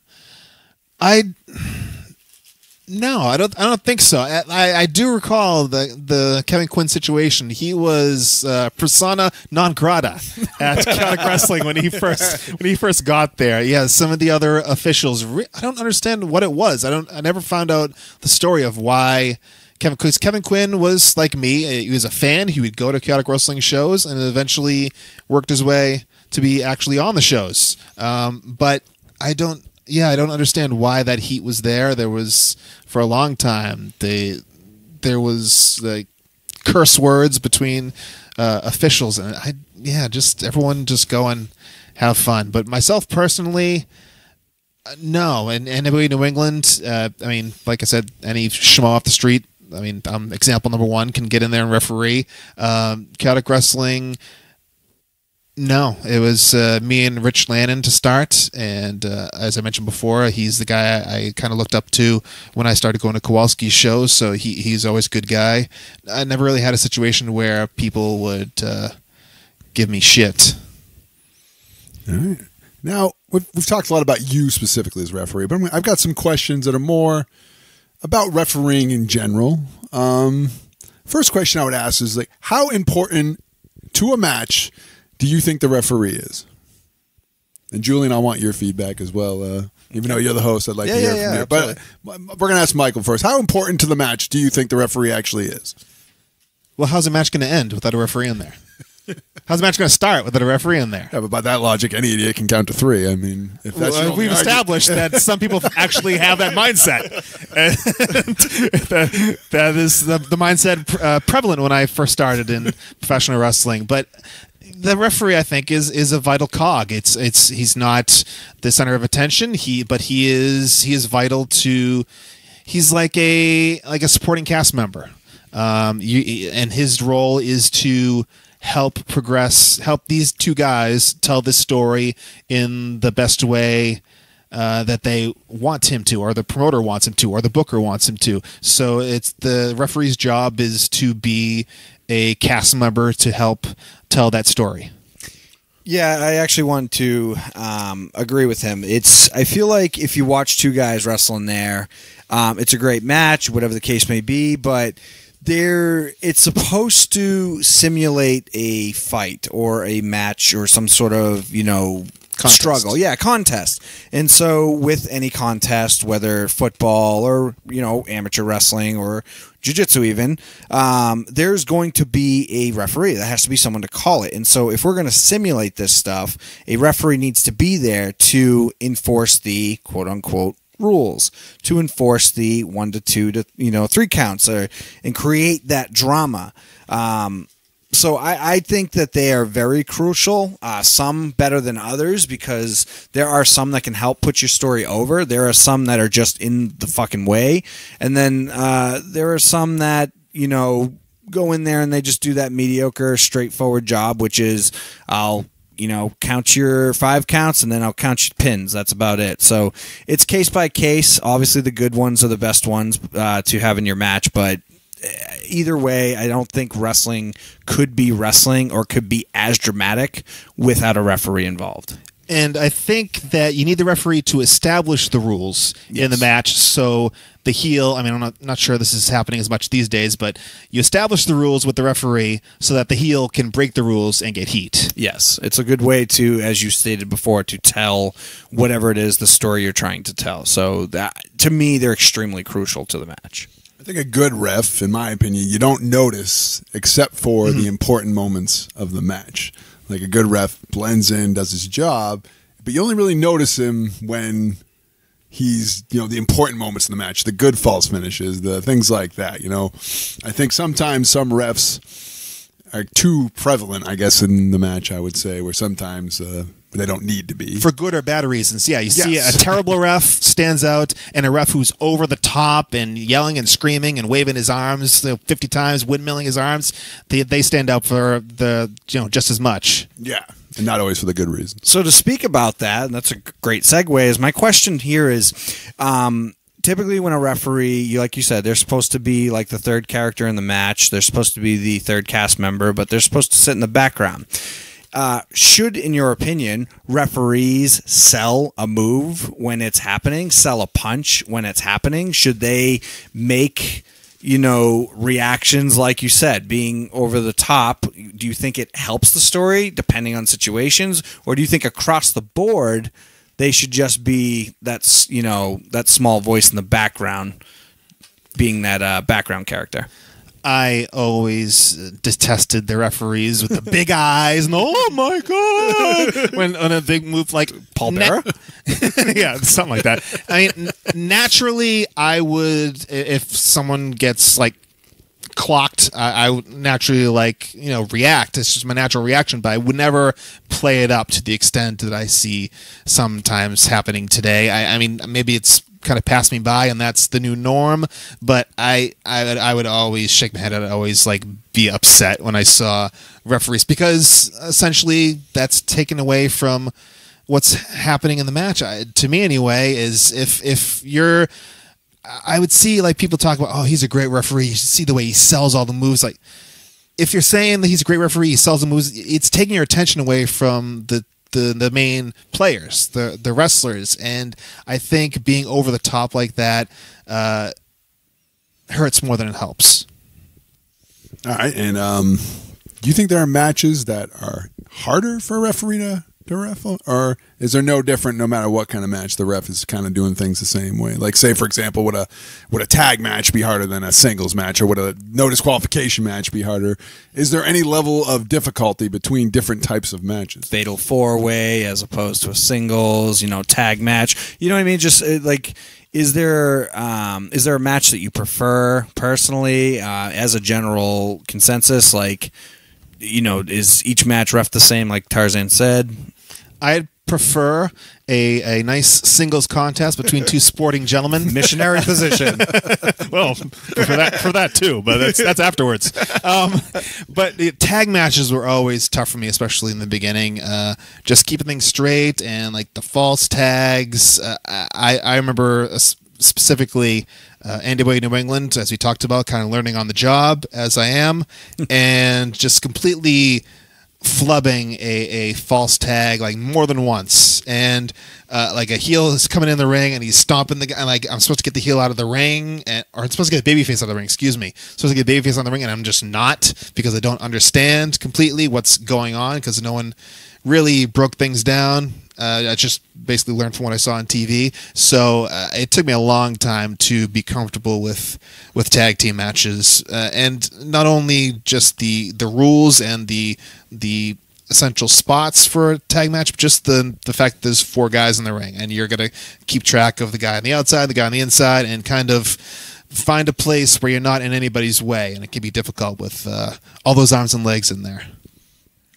No, I don't think so. I do recall the Kevin Quinn situation. He was persona non grata at Chaotic Wrestling when he first got there. Yeah, some of the other officials, I don't understand what it was. I never found out the story of why. Because Kevin Quinn was like me. He was a fan. He would go to Chaotic Wrestling shows and eventually worked his way to be actually on the shows. But I don't understand why that heat was there. There was, for a long time, there was like curse words between officials, and just everyone just go and have fun. But myself personally, no. And anybody in New England, like I said, any schmo off the street, example number one, can get in there and referee. Chaotic Wrestling, no. It was me and Rich Lannon to start, and as I mentioned before, he's the guy I kind of looked up to when I started going to Kowalski's shows, so he's always a good guy. I never really had a situation where people would give me shit. All right. Now, we've talked a lot about you specifically as referee, but I've got some questions that are more about refereeing in general. First question I would ask is, like, how important to a match do you think the referee is? And Julian, I want your feedback as well. Even though you're the host, I'd like to hear from you. But we're going to ask Michael first. How important to the match do you think the referee actually is? Well, how's a match going to end without a referee in there? How's the match going to start without a referee in there? Yeah, but by that logic, any idiot can count to three. I mean, if that's your only we've established that some people actually have that mindset. And that is the mindset prevalent when I first started in professional wrestling. But the referee, I think, is a vital cog. He's not the center of attention. He is vital to. He's like a supporting cast member. And his role is to help these two guys tell this story in the best way that they want him to, or the promoter wants him to, or the booker wants him to. So it's the referee's job is to be a cast member to help tell that story. Yeah, I actually want to agree with him. I feel like if you watch two guys wrestling there, it's a great match, whatever the case may be, but it's supposed to simulate a fight or a match or some sort of, struggle. Yeah, contest. And so with any contest, whether football or, amateur wrestling or jiu-jitsu even, there's going to be a referee. There has to be someone to call it. And so if we're going to simulate this stuff, a referee needs to be there to enforce the quote-unquote rules, to enforce the 1 to 2 to 3 counts, and create that drama. So I think that they are very crucial, some better than others, because there are some that can help put your story over. There are some that are just in the fucking way. And then there are some that, go in there and they just do that mediocre, straightforward job, which is I'll count your 5 counts and then I'll count your pins. That's about it. So it's case by case. Obviously, the good ones are the best ones to have in your match, but either way, I don't think wrestling could be wrestling or could be as dramatic without a referee involved. And I think that you need the referee to establish the rules in the match. So the heel, I'm not sure this is happening as much these days, but you establish the rules with the referee so that the heel can break the rules and get heat. Yes, it's a good way to, as you stated before, to tell whatever it is, the story you're trying to tell. So that, to me, they're extremely crucial to the match. I think a good ref, in my opinion, you don't notice except for the important moments of the match. Like a good ref blends in, does his job, but you only really notice him when he's, the important moments in the match, the good false finishes, the things like that, I think sometimes some refs are too prevalent, I guess, in the match, I would say, where sometimes they don't need to be. For good or bad reasons. Yeah, you see a terrible ref stands out and a ref who's over the top and yelling and screaming and waving his arms 50 times, windmilling his arms. They stand out for the just as much. Yeah, and not always for the good reasons. So to speak about that, and that's a great segue, is my question here is typically when a referee, like you said, they're supposed to be like the third character in the match. They're supposed to be the third cast member, but they're supposed to sit in the background. Should, in your opinion, referees sell a move when it's happening, sell a punch when it's happening? Should they make, reactions, like you said, being over the top? Do you think it helps the story depending on situations? Or do you think across the board they should just be that small voice in the background, being that background character? I always detested the referees with the big eyes and oh my god when on a big move like Paul Bearer. Yeah, something like that. Naturally, I would, if someone gets clocked, I would naturally react. It's just my natural reaction, but I would never play it up to the extent that I see sometimes happening today. I mean, maybe it's kind of passed me by and that's the new norm, but I would always shake my head. I'd always be upset when I saw referees, because essentially that's taken away from what's happening in the match. To me anyway, is if you're, I would see people talk about, oh, he's a great referee, you should see the way he sells all the moves. If you're saying that he's a great referee, he sells the moves, it's taking your attention away from the main players, the wrestlers. And I think being over the top like that hurts more than it helps. All right. And do you think there are matches that are harder for a referee to ref, or is there no different no matter what kind of match? The ref is kind of doing things the same way. Like, say, for example, would a tag match be harder than a singles match, or would a no disqualification match be harder? Is there any level of difficulty between different types of matches? Fatal 4-way as opposed to a singles, tag match. You know what I mean? Just is there a match that you prefer personally as a general consensus? Is each match ref the same, like Tarzan said? I'd prefer a nice singles contest between two sporting gentlemen. Missionary position. Well, for that too, but that's afterwards. But the tag matches were always tough for me, especially in the beginning. Just keeping things straight and the false tags. I remember specifically NWA New England, as we talked about, kind of learning on the job as I am, and just completely flubbing a false tag more than once, and a heel is coming in the ring and he's stomping the guy, and I'm supposed to get the heel out of the ring, or I'm supposed to get the babyface out of the ring, excuse me, supposed to get the babyface out of the ring, and I'm just not, because I don't understand completely what's going on, because no one really broke things down. I just basically learned from what I saw on TV. So it took me a long time to be comfortable with tag team matches, and not only just the rules and the essential spots for a tag match, but just the fact that there's 4 guys in the ring, and you're going to keep track of the guy on the outside, the guy on the inside, and kind of find a place where you're not in anybody's way, and it can be difficult with all those arms and legs in there.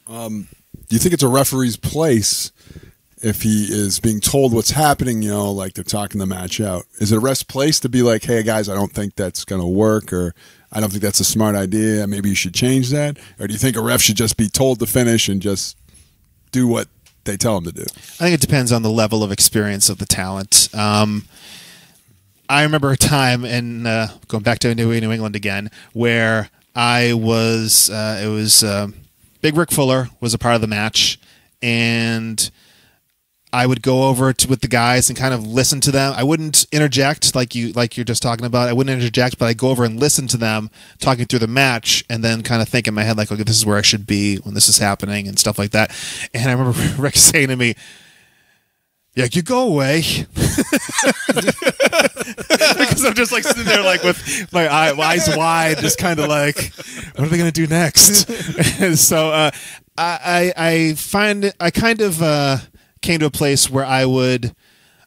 Do you think it's a referee's place if he is being told what's happening, like they're talking the match out? Is it a ref's place to be like, hey, guys, I don't think that's going to work, or I don't think that's a smart idea, maybe you should change that? Or do you think a ref should just be told to finish and just do what they tell him to do? I think it depends on the level of experience of the talent. I remember a time in going back to New England again, where I was it was Big Rick Fuller was a part of the match, and I would go over with the guys and kind of listen to them. I wouldn't interject like you're just talking about. I wouldn't interject, but I'd go over and listen to them talking through the match, and then kind of think in my head like, okay, this is where I should be when this is happening and stuff like that. And I remember Rick saying to me, "Yeah, you go away," because I'm just like sitting there like with my eyes wide, just kind of like, what are they going to do next? And so I kind of came to a place where I would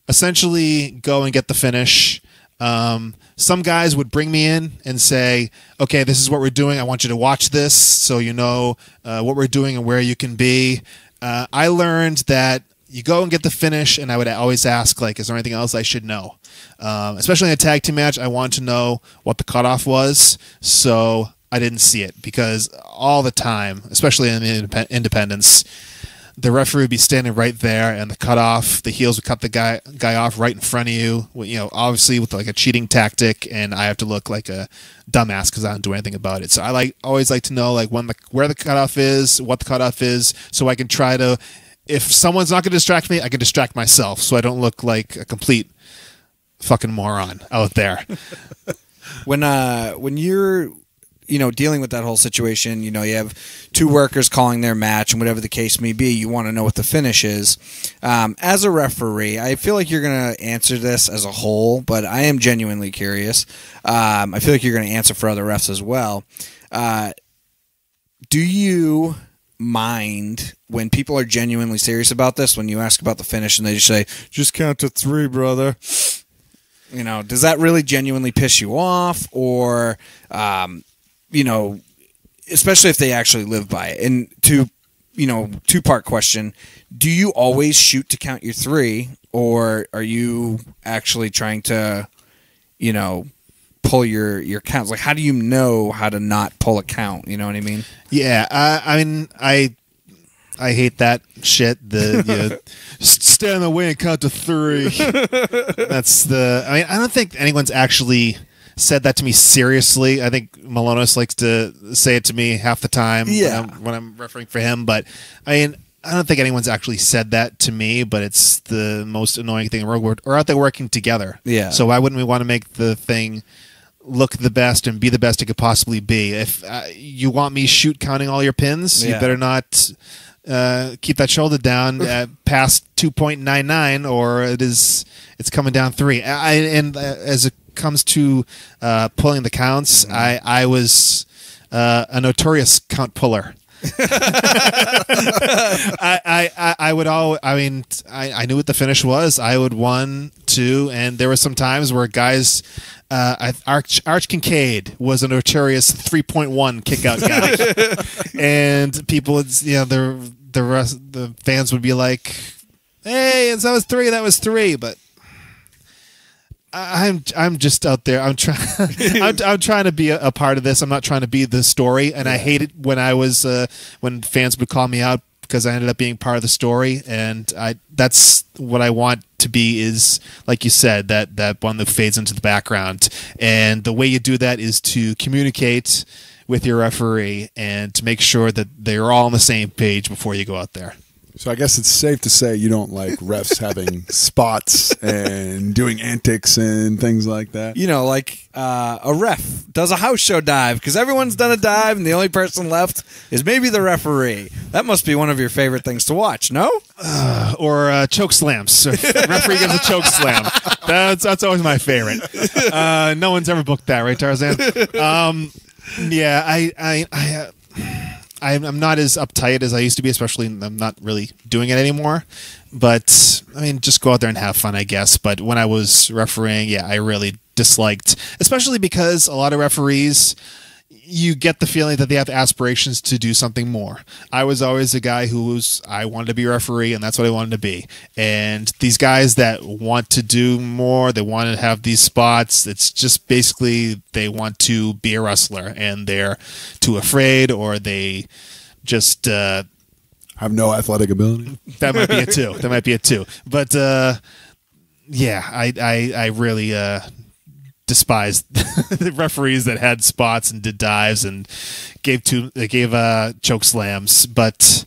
essentially go and get the finish. Some guys would bring me in and say, okay, this is what we're doing. I want you to watch this so you know what we're doing and where you can be. I learned that you go and get the finish, and I would always ask, like, is there anything else I should know? Especially in a tag team match, I wanted to know what the cutoff was, so I didn't see it, because all the time, especially in the independents, the referee would be standing right there, and the heels would cut the guy off right in front of you. Obviously with like a cheating tactic, and I have to look like a dumbass because I don't do anything about it. So I always like to know like where the cutoff is, what the cutoff is, so I can try to. If someone's not going to distract me, I can distract myself, so I don't look like a complete fucking moron out there. When you're dealing with that whole situation, you have two workers calling their match, and whatever the case may be, you want to know what the finish is. As a referee, I feel like you're going to answer this as a whole, but I am genuinely curious. I feel like you're going to answer for other refs as well. Do you mind when people are genuinely serious about this, when you ask about the finish and they just say, just count to 3, brother? Does that really genuinely piss you off? Or especially if they actually live by it. And two-part question, do you always shoot to count your 3, or are you actually trying to, pull your counts? Like, how do you know how to not pull a count? You know what I mean? Yeah, I mean, I hate that shit. Stand in the way and count to 3. I don't think anyone's actually said that to me seriously. I think Malonis likes to say it to me half the time when I'm refereeing for him. But I don't think anyone's actually said that to me, but it's the most annoying thing in the world. We're out there working together. Yeah. So why wouldn't we want to make the thing look the best and be the best it could possibly be? If you want me counting all your pins, you better not keep that shoulder down past 2.99, or it's coming down 3. As it comes to pulling the counts, I was a notorious count puller. I would all. I mean, I knew what the finish was. I would 1, 2, and there were some times where guys. Arch Kincaid was a notorious 3.1 kick out guy, and people would, the fans would be like, "Hey, that was 3," but. I'm just out there. I'm trying. I'm trying to be a part of this. I'm not trying to be the story. And I hate it when when fans would call me out because I ended up being part of the story. And that's what I want to be, is like you said, that one that fades into the background. And the way you do that is to communicate with your referee and to make sure that they're all on the same page before you go out there. So I guess it's safe to say you don't like refs having spots and doing antics and things like that. Like a ref does a house show dive because everyone's done a dive and the only person left is maybe the referee. That must be one of your favorite things to watch, no? Or choke slams. Referee gives a choke slam. That's always my favorite. No one's ever booked that, right, Tarzan? Yeah, I'm not as uptight as I used to be, especially I'm not really doing it anymore. But I mean, just go out there and have fun, I guess. But when I was refereeing, yeah, I really disliked, especially because a lot of referees, you get the feeling that they have aspirations to do something more. I was always a guy I wanted to be a referee, and that's what I wanted to be. And these guys that want to do more, they want to have these spots, it's just basically they want to be a wrestler, and they're too afraid, or they just have no athletic ability. That might be it too. That might be it too. But yeah, I really despised the referees that had spots and did dives and gave choke slams. But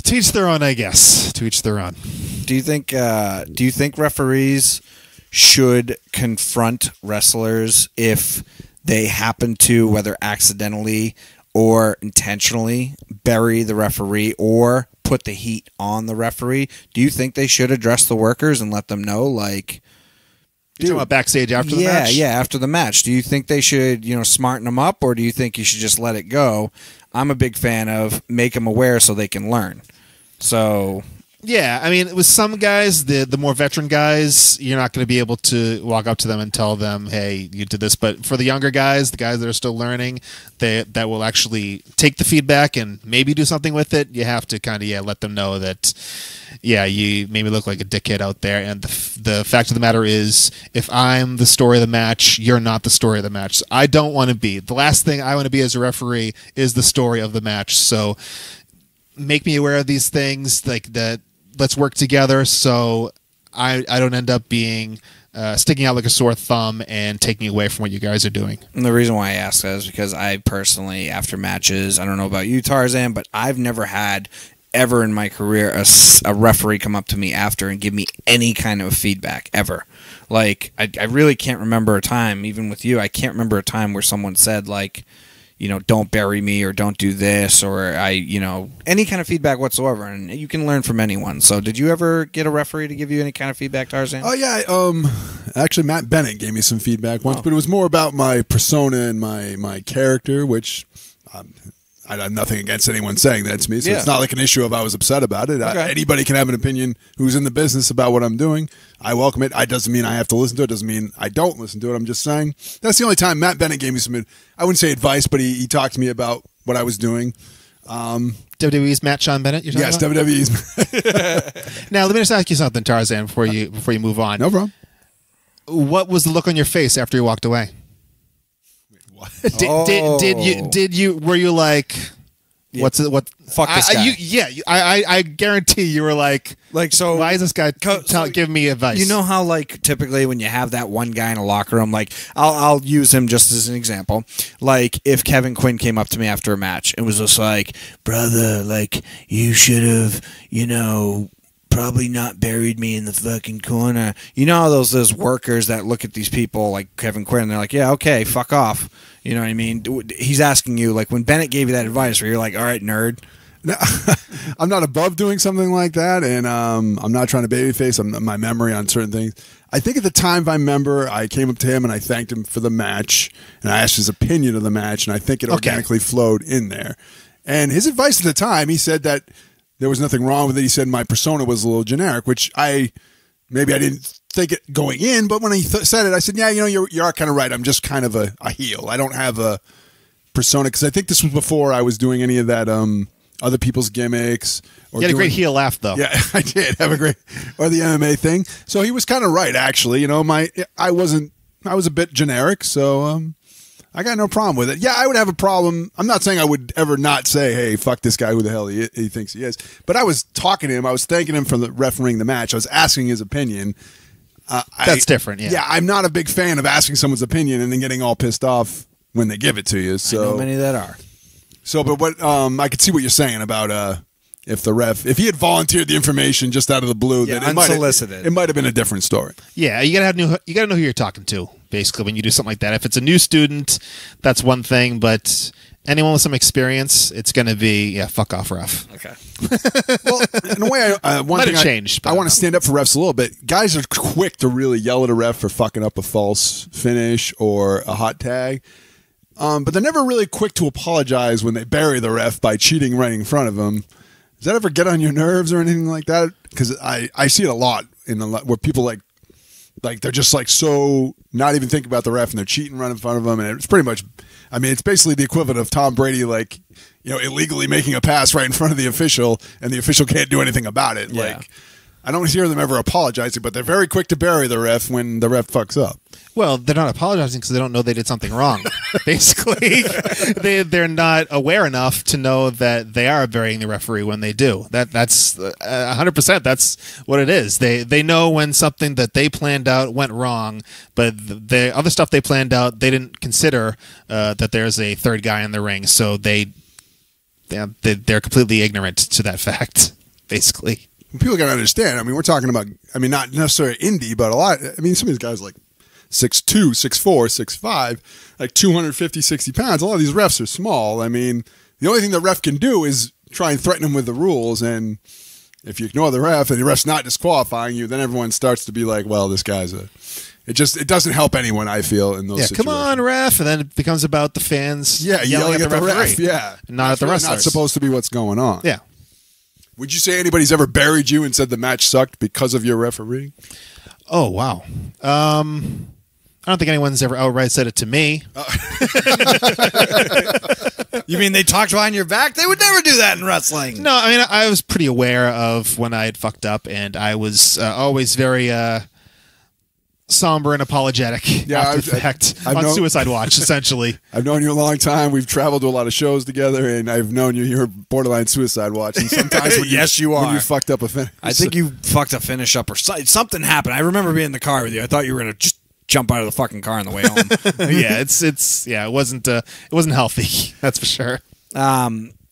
to each their own, I guess. To each their own. Do you think referees should confront wrestlers if they happen to, whether accidentally or intentionally, bury the referee or put the heat on the referee? Do you think they should address the workers and let them know, like, You're talking about backstage after the match? Yeah, after the match. Do you think they should, smarten them up, or do you think you should just let it go? I'm a big fan of make them aware so they can learn. So, yeah, I mean, with some guys, the more veteran guys, you're not going to be able to walk up to them and tell them, hey, you did this. But for the younger guys, the guys that are still learning, that will actually take the feedback and maybe do something with it, you have to kind of, let them know that, yeah, you made me look like a dickhead out there. And the fact of the matter is, if I'm the story of the match, you're not the story of the match. So I don't want to be. The last thing I want to be as a referee is the story of the match. So make me aware of these things, like that. Let's work together so I don't end up being sticking out like a sore thumb and taking away from what you guys are doing. And the reason why I ask that is because I personally, after matches, I don't know about you, Tarzan, but I've never had ever in my career a referee come up to me after and give me any kind of feedback, ever. Like, I really can't remember a time, even with you, I can't remember a time where someone said, like, don't bury me or don't do this or any kind of feedback whatsoever. And you can learn from anyone. So did you ever get a referee to give you any kind of feedback, Tarzan? Oh, yeah. Actually, Matt Bennett gave me some feedback once, but it was more about my persona and my character, which I have nothing against anyone saying that to me. So it's not like an issue if I was upset about it. Okay. Anybody can have an opinion who's in the business about what I'm doing. I welcome it. It doesn't mean I have to listen to it. It doesn't mean I don't listen to it. I'm just saying that's the only time Matt Bennett gave me some, I wouldn't say advice, but he talked to me about what I was doing. WWE's Matt Sean Bennett, you're talking about? WWE's. Now, let me just ask you something, Tarzan, before you move on. No problem. What was the look on your face after you walked away? What? Did you were you like, what's it, what? Fuck this guy. I guarantee you were like, so why is this guy giving me advice? You know how, like, typically when you have that one guy in a locker room, like, I'll use him just as an example. Like, if Kevin Quinn came up to me after a match and was just like, brother, like, you should have, probably not buried me in the fucking corner. You know those workers that look at these people like Kevin Quinn and they're like, yeah, okay, fuck off. You know what I mean? He's asking you, like, when Bennett gave you that advice where you're like, all right, nerd. No, I'm not above doing something like that, and I'm not trying to babyface my memory on certain things. I think at the time, if I remember, I came up to him and I thanked him for the match, and I asked his opinion of the match, and I think it organically flowed in there. And his advice at the time, he said that there was nothing wrong with it. He said my persona was a little generic, which maybe I didn't think it going in, but when he said it, I said, yeah, you are kind of right. I'm just kind of a heel. I don't have a persona, because I think this was before I was doing any of that other people's gimmicks. You had a great heel laugh, though. Yeah, I did have a great, or the MMA thing. So he was kind of right, actually. I was a bit generic, so I got no problem with it. Yeah, I would have a problem. I'm not saying I would ever not say, hey, fuck this guy, who the hell he thinks he is. But I was talking to him. I was thanking him for refereeing the match. I was asking his opinion. That's different, yeah. Yeah, I'm not a big fan of asking someone's opinion and then getting all pissed off when they give it to you. So I know many that are. So, but what I could see what you're saying about if he had volunteered the information just out of the blue, then unsolicited, it might have been a different story. Yeah, you gotta know who you're talking to. Basically, when you do something like that, if it's a new student, that's one thing. But anyone with some experience, it's gonna be fuck off, ref. Okay. Well, in a way, one thing I want to stand up for refs a little bit. Guys are quick to really yell at a ref for fucking up a false finish or a hot tag. but they're never really quick to apologize when they bury the ref by cheating right in front of them. Does that ever get on your nerves or anything like that? Because I see it a lot where people like they're just like so not even thinking about the ref and they're cheating right in front of them, and it's pretty much, I mean, it's basically the equivalent of Tom Brady like, you know, illegally making a pass right in front of the official and the official can't do anything about it. Yeah. Like, I don't hear them ever apologizing, but they're very quick to bury the ref when the ref fucks up. Well, they're not apologizing because they don't know they did something wrong. Basically, they're not aware enough to know that they are burying the referee when they do. That's 100%. That's what it is. They know when something that they planned out went wrong, but the other stuff they planned out, they didn't consider that there's a third guy in the ring. So they're completely ignorant to that fact. Basically, people got to understand. I mean, we're talking about, I mean, not necessarily indie, but a lot. I mean, some of these guys like 6'2", 6'4", 6'5", like 250, 60 pounds. A lot of these refs are small. I mean, the only thing the ref can do is try and threaten them with the rules. And if you ignore the ref and the ref's not disqualifying you, then everyone starts to be like, well, this guy's a... It doesn't help anyone, I feel, in those situations. Come on, ref. And then it becomes about the fans yelling at the referee. ref. Yeah. Not at the wrestlers. Not supposed to be what's going on. Yeah. Would you say anybody's ever buried you and said the match sucked because of your referee? Oh, wow. I don't think anyone's ever outright said it to me. You mean they talked behind your back? They would never do that in wrestling. No, I mean, I was pretty aware of when I had fucked up, and I was always very somber and apologetic after the fact on Suicide Watch, essentially. I've known you a long time. We've traveled to a lot of shows together, and I've known you're borderline Suicide Watch. And sometimes when you are. When you fucked up a finish. I think you fucked a finish up or something happened. I remember being in the car with you. I thought you were going to just jump out of the fucking car on the way home. It wasn't healthy. That's for sure.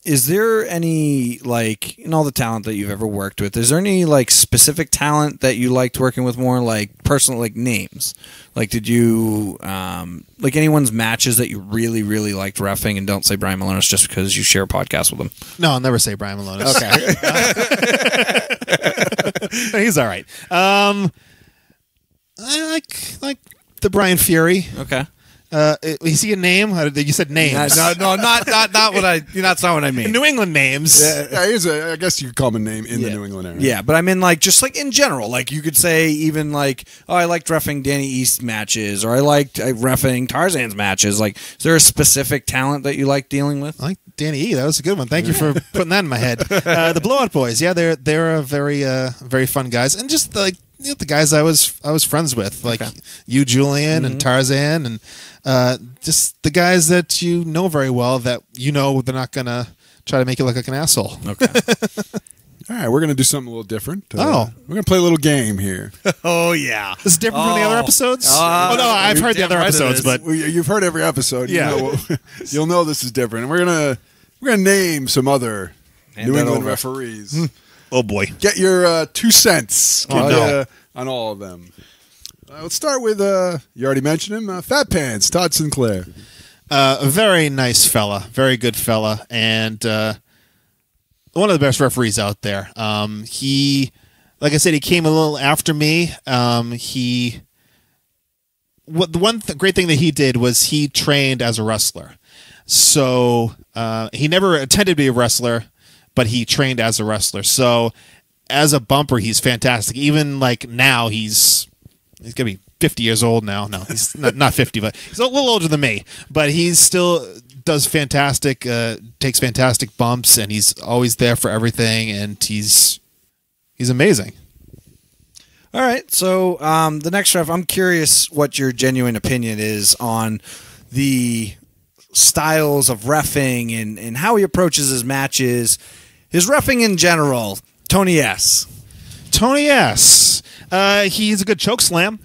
Is there any, like, in all the talent that you've ever worked with, is there any, like, specific talent that you liked working with more, like, personal, like, names? Like, did you, like, anyone's matches that you really, really liked reffing? And don't say Brian Malonis just because you share a podcast with him. No, I'll never say Brian Malonis. Okay. He's all right. I like the Brian Fury. Okay. Is he a name? You said names. No, not what I. That's not what I mean. New England names. Yeah, he's I guess you could call him a name in the New England area. Yeah, but I mean, like, just like in general, like you could say even like, oh, I liked reffing Danny East matches, or I liked reffing Tarzan's matches. Like, is there a specific talent that you like dealing with? I like Danny E. That was a good one. Thank you for putting that in my head. The Blowout Boys. Yeah, they're a very fun guys, and just like, you know, the guys I was friends with, like you, Julian, and Tarzan, and just the guys that you know very well that you know they're not gonna try to make you look like an asshole. Okay. All right, we're gonna do something a little different. We're gonna play a little game here. Oh yeah, this is different from the other episodes. No, I've heard the other episodes, but you've heard every episode. Yeah, you'll know this is different. And we're gonna name some other New England referees. Oh boy, get your 2 cents on all of them. Let's start with you already mentioned him, Fat Pants Todd Sinclair. A very nice fella, very good fella, and one of the best referees out there. He, like I said, he came a little after me. The one great thing that he did was he trained as a wrestler. So he never attended to be a wrestler, but he trained as a wrestler. So as a bumper, he's fantastic. Even like now, he's gonna be 50 years old now. No, he's not 50, but he's a little older than me. But he's still does fantastic, takes fantastic bumps, and he's always there for everything. And he's amazing. All right, so the next ref, I'm curious what your genuine opinion is on the styles of reffing and how he approaches his matches, his reffing in general. Tony S. Tony S. He's a good choke slam.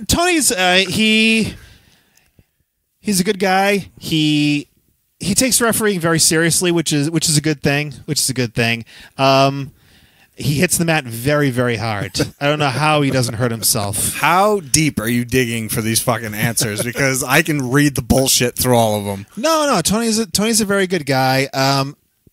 Tony's he's a good guy. He takes refereeing very seriously, which is a good thing. He hits the mat very, very hard. I don't know how he doesn't hurt himself. How deep are you digging for these fucking answers? Because I can read the bullshit through all of them. No. Tony's a very good guy.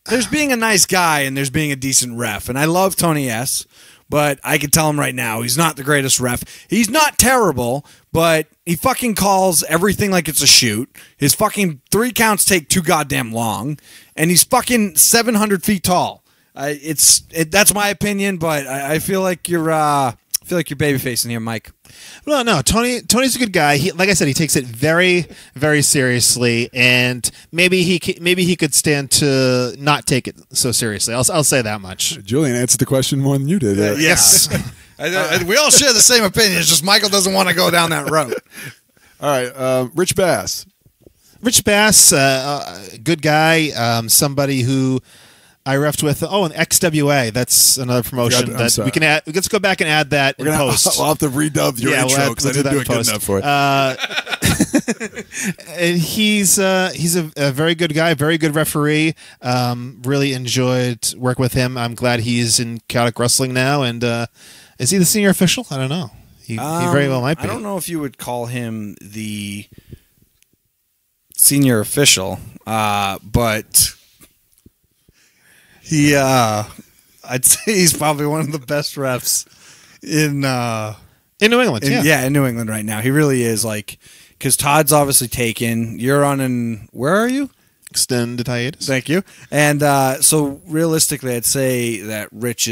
There's being a nice guy and there's being a decent ref, and I love Tony S. but I can tell him right now he's not the greatest ref. He's not terrible, but he fucking calls everything like it's a shoot. His fucking 3 counts take too goddamn long, and he's fucking 700 feet tall. That's my opinion, but I feel like you're baby facing here, Mike. Well, no, Tony's a good guy. Like I said, he takes it very, very seriously, and maybe he could stand to not take it so seriously. I'll say that much. Julian answered the question more than you did. Yes. We all share the same opinion. It's just Michael doesn't want to go down that road. All right, Rich Bass. Rich Bass, good guy, somebody who I refed with. Oh, an XWA. That's another promotion that we can add. Let's go back and add that in post. I'll have to redub your intro because I didn't do it good enough for it. And he's a very good guy, very good referee. Really enjoyed work with him. I'm glad he's in Chaotic Wrestling now. And is he the senior official? I don't know. He very well might be. I don't know if you would call him the senior official, but he, I'd say he's probably one of the best refs in New England. In New England right now. He really is, like, because Todd's obviously taken. You're on where are you? Extended hiatus. Thank you. And so realistically, I'd say that Rich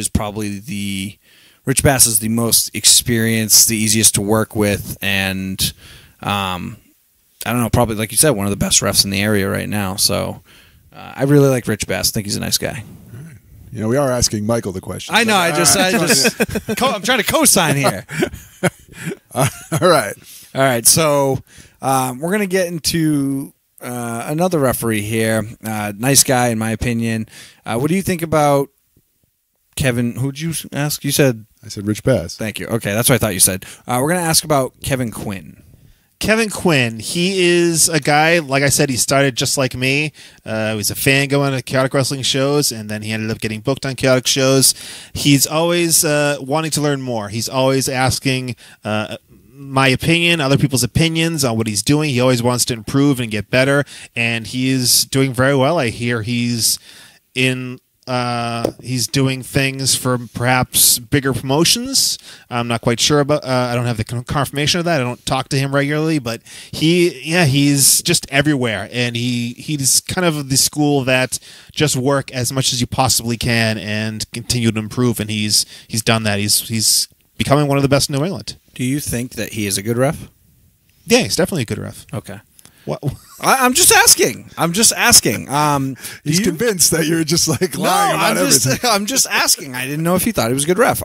Bass is the most experienced, the easiest to work with, and I don't know, probably, like you said, one of the best refs in the area right now. So I really like Rich Bass. I think he's a nice guy. You know, we are asking Michael the question. I know. I'm trying to co-sign here. All right. So we're gonna get into another referee here. Nice guy, in my opinion. What do you think about Kevin? Who'd you ask? You said. I said Rich Bass. Thank you. Okay, that's what I thought you said. We're gonna ask about Kevin Quinn. Kevin Quinn, he is a guy, like I said, he started just like me. He was a fan going to Chaotic Wrestling shows, and then he ended up getting booked on Chaotic shows. He's always wanting to learn more. He's always asking my opinion, other people's opinions on what he's doing. He always wants to improve and get better, and he is doing very well. I hear he's doing things for perhaps bigger promotions. I'm not quite sure about. I don't have the confirmation of that. I don't talk to him regularly, but he's just everywhere, and he's kind of the school that just work as much as you possibly can and continue to improve. And he's done that. He's becoming one of the best in New England. Do you think that he is a good ref? Yeah, he's definitely a good ref. Okay. What? I'm just asking. He's convinced that you're just like lying about everything. I'm just asking. I didn't know if you thought he was a good ref.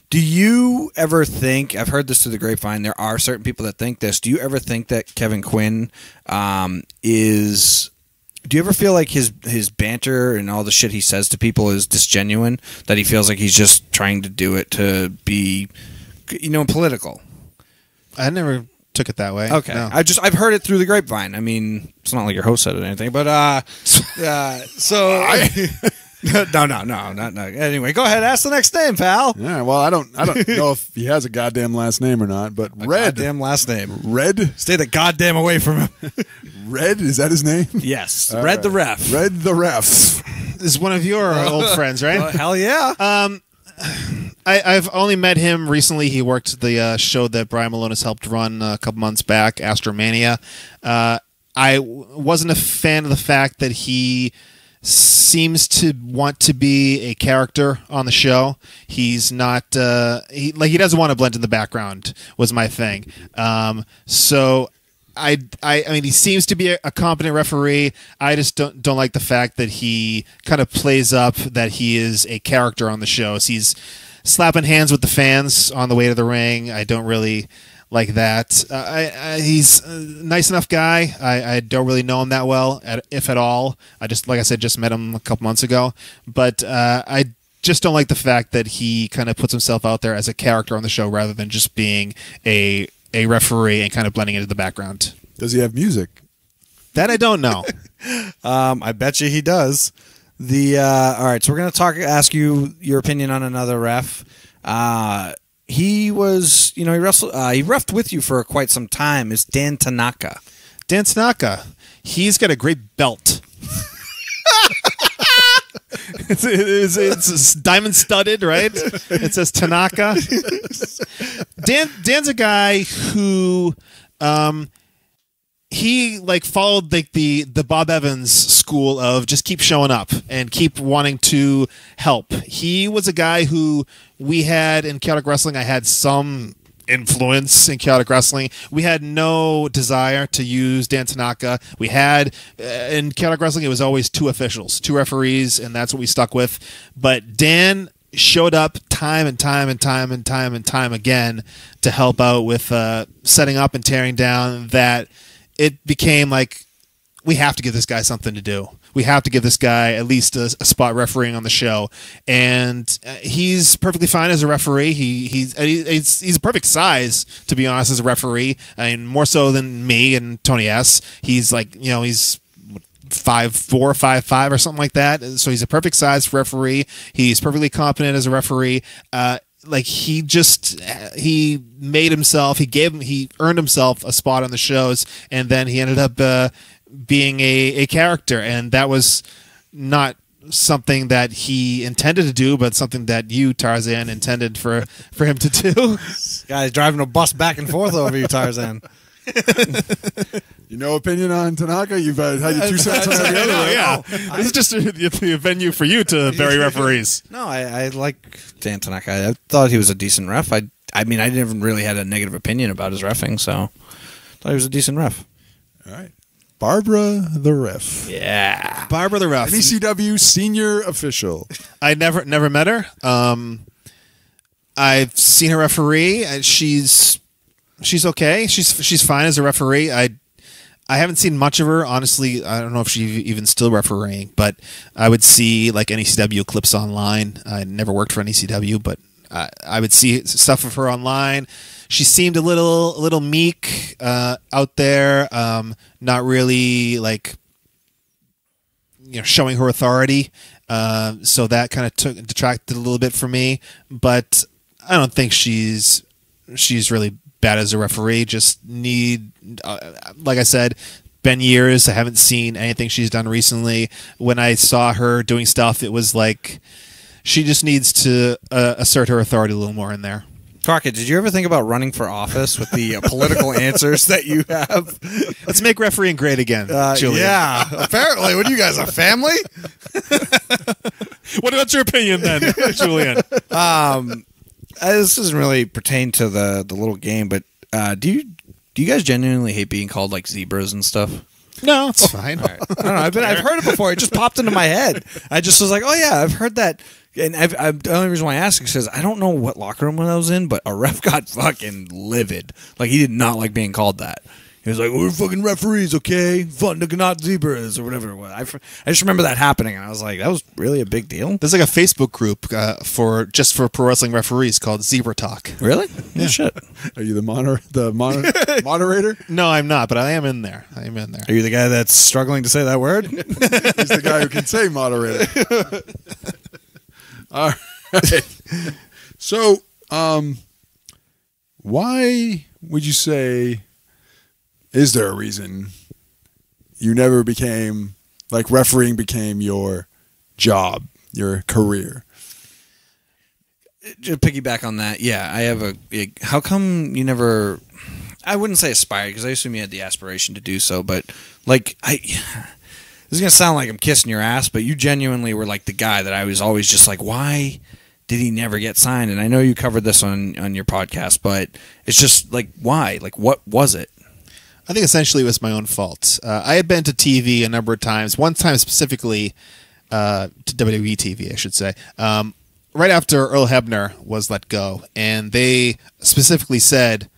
Do you ever think, I've heard this through the grapevine, there are certain people that think this. Do you ever think that Kevin Quinn is... Do you ever feel like his banter and all the shit he says to people is disgenuine? That he feels like he's just trying to do it to be, political? I never took it that way. Okay, no. I've heard it through the grapevine. I mean, it's not like your host said it or anything, but so no. Anyway, go ahead, ask the next name, pal. Yeah, well, I don't know if he has a goddamn last name or not, but Red. Goddamn last name. Red? Stay the goddamn away from him. Red? Is that his name? Yes. All Red right. the Ref. Red the Ref. Is one of your old friends, right? Hell yeah. I've only met him recently. He worked the show that Brian Malone has helped run a couple months back, Astromania. I wasn't a fan of the fact that he seems to want to be a character on the show. He's not he doesn't want to blend in the background was my thing. So I mean, he seems to be a competent referee. I just don't like the fact that he kind of plays up that he is a character on the show. So he's slapping hands with the fans on the way to the ring. I don't really like that. He's a nice enough guy. I don't really know him that well, if at all. I just, like I said, just met him a couple months ago. But I just don't like the fact that he kind of puts himself out there as a character on the show rather than just being a referee and kind of blending into the background. Does he have music? That I don't know. I bet you he does. All right, so we're gonna ask you your opinion on another ref. He was, he refed with you for quite some time. Is Dan Tanaka? Dan Tanaka. He's got a great belt. It's diamond studded, right? It says Tanaka. Dan's a guy who he like followed like the Bob Evans school of just keep showing up and keep wanting to help. He was a guy who we had in chaotic wrestling. I had some influence in chaotic wrestling. We had no desire to use Dan Tanaka. We had in chaotic wrestling, it was always 2 officials, 2 referees, and that's what we stuck with. But Dan showed up time and time again to help out with setting up and tearing down. That it became like, we have to give this guy something to do. We have to give this guy at least a spot refereeing on the show, and he's perfectly fine as a referee. He's a perfect size, to be honest, as a referee. I mean, more so than me and Tony S. He's like, he's 5'4", 5'5", or something like that. So he's a perfect size referee. He's perfectly competent as a referee. Like he made himself. He earned himself a spot on the shows, and then he ended up being a character, and that was not something that he intended to do, but something that you, Tarzan, intended for him to do. Guy's driving a bus back and forth over you, Tarzan. You know, opinion on Tanaka? You've had your 2 cents on every other. Yeah, this is just a venue for you to bury referees. No, I like Dan Tanaka. I thought he was a decent ref. I mean, I never really had a negative opinion about his reffing, so I thought he was a decent ref. All right. Barbara the ref. Yeah. Barbara the ref. NECW senior official. I never met her. I've seen her referee, and she's okay. She's fine as a referee. I haven't seen much of her, honestly. I don't know if she's even still refereeing, but I would see like NECW clips online. I never worked for NECW, but I would see stuff of her online. She seemed a little meek out there, not really like showing her authority. So that kind of detracted a little bit from me. But I don't think she's really bad as a referee. Just need, like I said, been years. I haven't seen anything she's done recently. When I saw her doing stuff, it was like she just needs to assert her authority a little more in there. Crockett, did you ever think about running for office with the political answers that you have? Let's make refereeing great again, Julian. Yeah, apparently. What are you guys, a family? What's your opinion then, Julian? This doesn't really pertain to the little game, but do you guys genuinely hate being called like zebras and stuff? No, it's fine. Right. I don't know. I've heard it before. It just popped into my head. I just was like, oh yeah, I've heard that. And the only reason why I asked is because I don't know what locker room I was in, but a ref got fucking livid. Like, he did not like being called that. He was like, we're fucking referees, okay? Fun, not zebras, or whatever it was. I just remember that happening, and I was like, that was really a big deal. There's like a Facebook group for pro wrestling referees called Zebra Talk. Really? Yeah, shit. Are you the moderator? No, I'm not, but I am in there. Are you the guy that's struggling to say that word? He's the guy who can say moderator. All right. So, why would you say, is there a reason you never became, like, refereeing became your job, your career? To piggyback on that, yeah, I have how come you never, I wouldn't say aspired, because I assume you had the aspiration to do so, but, like, this is going to sound like I'm kissing your ass, but you genuinely were like the guy that I was always just like, why did he never get signed? And I know you covered this on your podcast, but it's just like, why? Like, what was it? I think essentially it was my own fault. I had been to TV a number of times, one time specifically to WWE TV, I should say, right after Earl Hebner was let go. And they specifically said,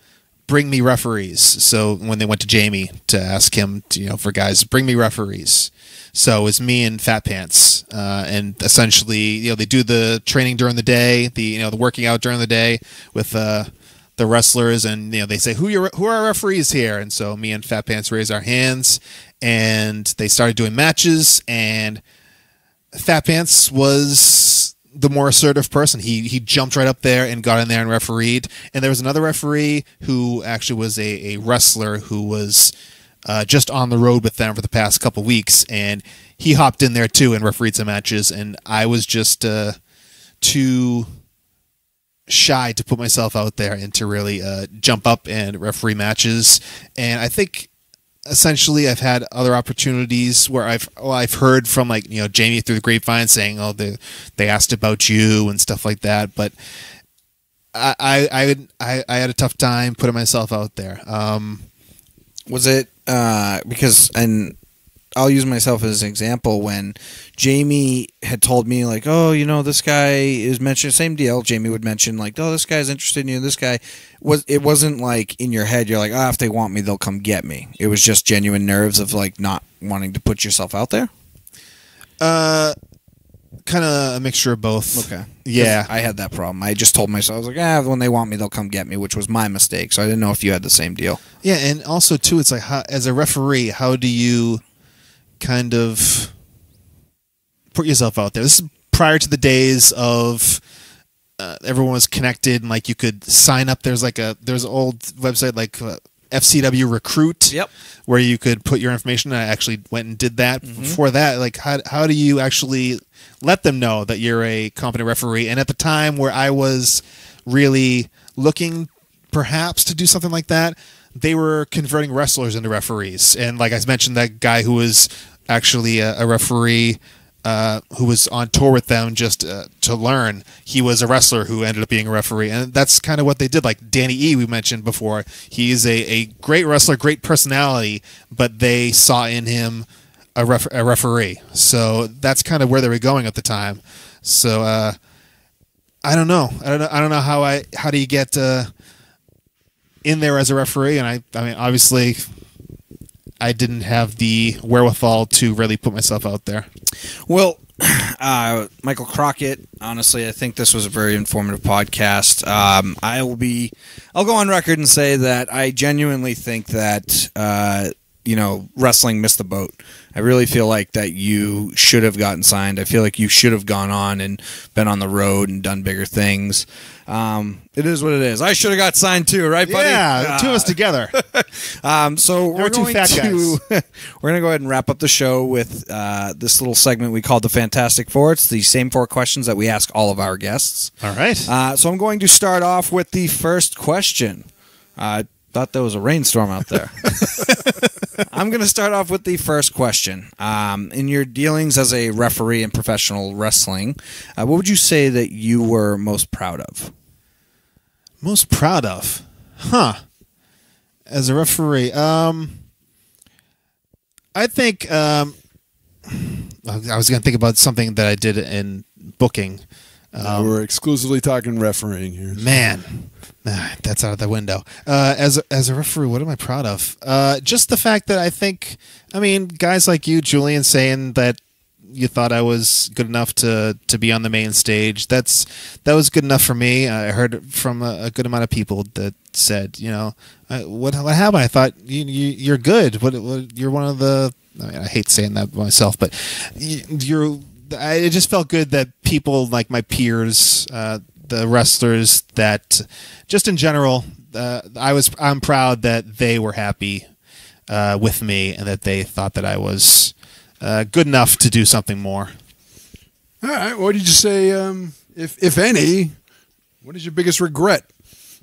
bring me referees. So when they went to Jamie to ask him to, for guys, bring me referees. So it was me and Fat Pants, and essentially, they do the training during the day, the working out during the day with the wrestlers, and they say who are referees here, and so me and Fat Pants raised our hands, and they started doing matches, and Fat Pants was the more assertive person. He jumped right up there and got in there and refereed, and there was another referee who actually was a wrestler who was just on the road with them for the past couple weeks, and he hopped in there too and refereed some matches, and I was just too shy to put myself out there and to really jump up and referee matches. And I think essentially I've had other opportunities where I've heard from, like, you know, Jamie through the grapevine saying, oh, they asked about you and stuff like that, but I had a tough time putting myself out there. Was it because, and I'll use myself as an example, when Jamie had told me, like, oh, you know, this guy is mentioned, same deal. Jamie would mention, like, oh, this guy's interested in you. This guy it wasn't like in your head, you're like, oh, if they want me, they'll come get me. It was just genuine nerves of, like, not wanting to put yourself out there. Kind of a mixture of both. Okay. Yeah. I had that problem. I just told myself, I was like, when they want me, they'll come get me, which was my mistake. So I didn't know if you had the same deal. Yeah, and also, too, it's like, as a referee, how do you kind of put yourself out there? This is prior to the days of everyone was connected and, like, you could sign up. There's an old website like FCW Recruit, yep, where you could put your information. I actually went and did that. Mm-hmm. Before that, like, how do you actually let them know that you're a competent referee? And at the time where I was really looking perhaps to do something like that, they were converting wrestlers into referees. And like I mentioned, that guy who was actually a referee who was on tour with them just to learn, he was a wrestler who ended up being a referee. And that's kind of what they did. Like Danny E, we mentioned before, he's a great wrestler, great personality, but they saw in him a referee. So that's kind of where they were going at the time. So I don't know. I don't know how do you get in there as a referee. And I mean, obviously, I didn't have the wherewithal to really put myself out there. Well, Michael Crockett, honestly, I think this was a very informative podcast. I'll go on record and say that I genuinely think that wrestling missed the boat. I really feel like that you should have gotten signed. I feel like you should have gone on and been on the road and done bigger things. It is what it is. I should have got signed too, right, buddy? Yeah, two of us together. So we're going to go ahead and wrap up the show with this little segment we call the Fantastic Four. It's the same four questions that we ask all of our guests. All right. So I'm going to start off with the first question. Thought there was a rainstorm out there. I'm going to start off with the first question. In your dealings as a referee in professional wrestling, what would you say that you were most proud of? Most proud of? Huh. As a referee, I think I was going to think about something that I did in booking. We're exclusively talking refereeing here. Man, that's out of the window. As a referee, what am I proud of? Just the fact that I mean, guys like you, Julian, saying that you thought I was good enough to be on the main stage. That was good enough for me. I heard from a good amount of people that said, what happened? I thought you're good. What you're one of the. I mean, I hate saying that myself, but it just felt good that people like my peers, the wrestlers, that just in general, I'm proud that they were happy with me and that they thought that I was good enough to do something more. All right. What did you say, if any, what is your biggest regret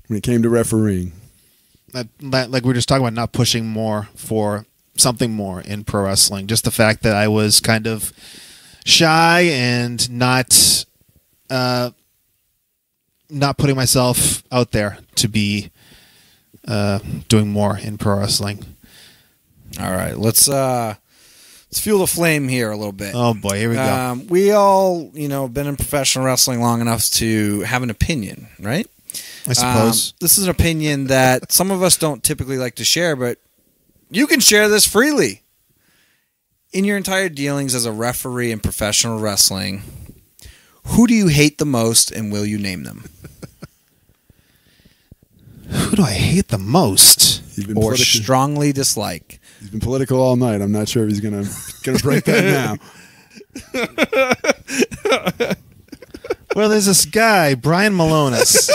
when it came to refereeing? Like we were just talking about, not pushing more for something more in pro wrestling. Just the fact that I was kind of shy and not putting myself out there to be doing more in pro wrestling. All right, let's fuel the flame here a little bit. Oh boy, here we go. We all, been in professional wrestling long enough to have an opinion, right? I suppose. This is an opinion that some of us don't typically like to share, but you can share this freely. In your entire dealings as a referee in professional wrestling, who do you hate the most, and will you name them? Who do I hate the most? Or strongly dislike? He's been political all night. I'm not sure if he's gonna break that now. Well, there's this guy, Brian Malonis.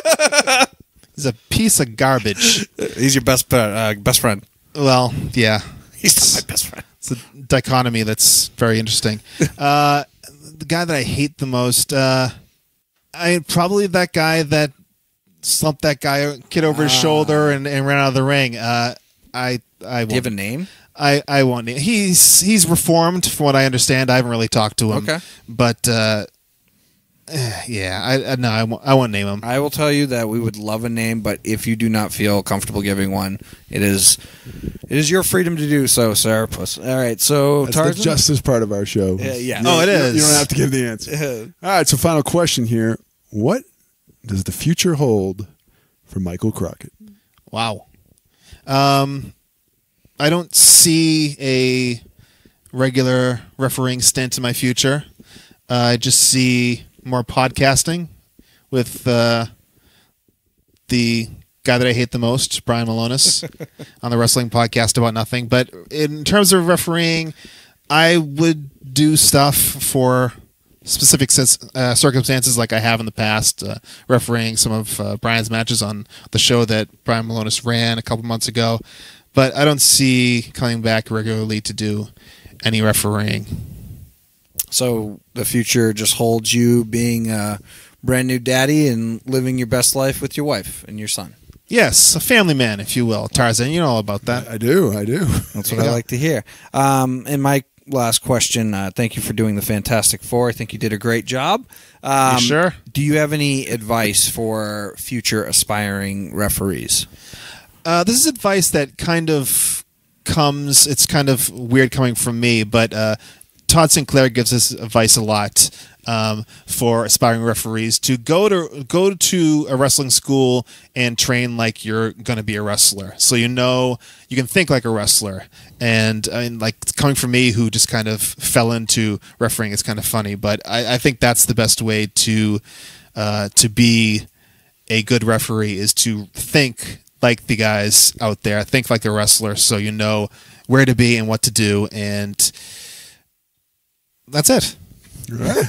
He's a piece of garbage. He's your best friend. Well, yeah. He's my best friend. It's a dichotomy that's very interesting. The guy that I hate the most, probably that guy that slumped that kid over his shoulder and ran out of the ring. I won't. Do you have a name? I won't name. He's reformed, from what I understand. I haven't really talked to him. Okay, but yeah, I won't name him. I will tell you that we would love a name, but if you do not feel comfortable giving one, it is your freedom to do so, sir. All right, so That's Tarzan? the justice part of our show. Yeah. Oh, it is. You don't have to give the answer. All right, so final question here. What does the future hold for Michael Crockett? Wow. I don't see a regular refereeing stint in my future. I just see more podcasting with the guy that I hate the most, Brian Malonis, on the Wrestling Podcast About Nothing. But in terms of refereeing, I would do stuff for specific circumstances like I have in the past, refereeing some of Brian's matches on the show that Brian Malonis ran a couple months ago. But I don't see coming back regularly to do any refereeing. So the future just holds you being a brand new daddy and living your best life with your wife and your son. Yes, a family man, if you will. Tarzan, you know all about that. I do. That's what I like to hear. And my last question, thank you for doing the Fantastic Four. I think you did a great job. You sure? Do you have any advice for future aspiring referees? This is advice that kind of comes, it's kind of weird coming from me, but Todd Sinclair gives this advice a lot for aspiring referees to go to a wrestling school and train like you're going to be a wrestler. So you can think like a wrestler. And I mean, like coming from me, who just kind of fell into refereeing, it's kind of funny. But I think that's the best way to be a good referee, is to think like the guys out there, think like a wrestler, so you know where to be and what to do, and that's it. Right.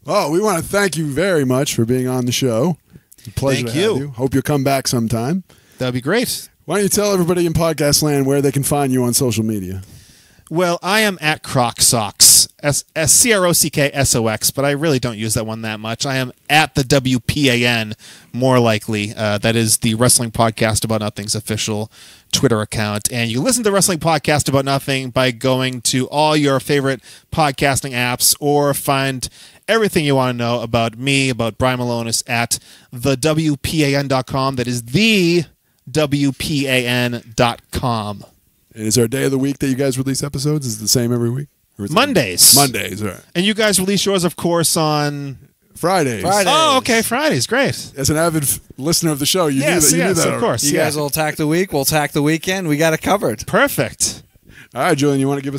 Well, we want to thank you very much for being on the show. It's a pleasure Thank to have you. you. Hope you'll come back sometime. That'd be great. Why don't you tell everybody in podcast land where they can find you on social media? Well, I am at Crock Socks, SCROCKSOX, but I really don't use that one that much. I am at the WPAN, more likely. That is the Wrestling Podcast About Nothing's official Twitter account. And you can listen to Wrestling Podcast About Nothing by going to all your favorite podcasting apps, or find everything you want to know about me, about Brian Malonis, at thewpan.com. That is the WPAN.com. And is there a day of the week that you guys release episodes? Is it the same every week? Or is it Mondays. Mondays, all right. And you guys release yours, of course, on Fridays. Oh, okay, Fridays. Great. As an avid listener of the show, you knew that. You knew that of course. You guys will attack the week. We'll attack the weekend. We got it covered. Perfect. All right, Julian, you want to give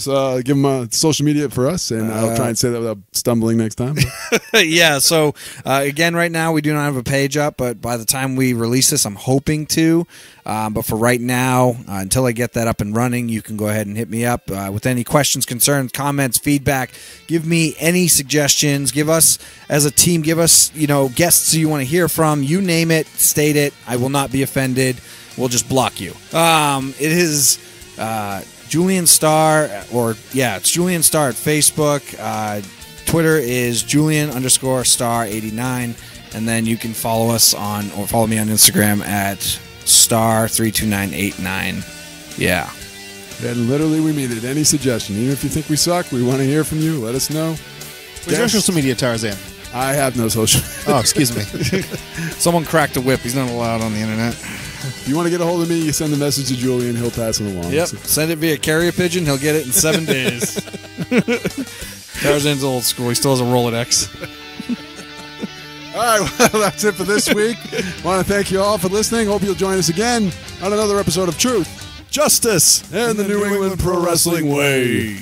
them social media for us, and I'll try and say that without stumbling next time. Yeah. So again, right now we do not have a page up, but by the time we release this, I'm hoping to. But for right now, until I get that up and running, you can go ahead and hit me up with any questions, concerns, comments, feedback. Give me any suggestions. Give us, as a team, guests you want to hear from. You name it, state it. I will not be offended. We'll just block you. It is Julian Starr, it's Julian Starr at Facebook. Twitter is Julian_Star89, and then you can follow me on Instagram at Star32989. Yeah. And literally, we mean it. Any suggestion, even if you think we suck, we want to hear from you. Let us know. Where's your social media, Tarzan? I have no social. Oh, excuse me. Someone cracked a whip. He's not allowed on the internet. If you want to get a hold of me, you send the message to Julian. He'll pass it along. Yep. Send it via carrier pigeon. He'll get it in 7 days. Tarzan's old school. He still has a Rolodex. All right, well, that's it for this week. Want to thank you all for listening. Hope you'll join us again on another episode of Truth, Justice, and the New England Pro Wrestling Way.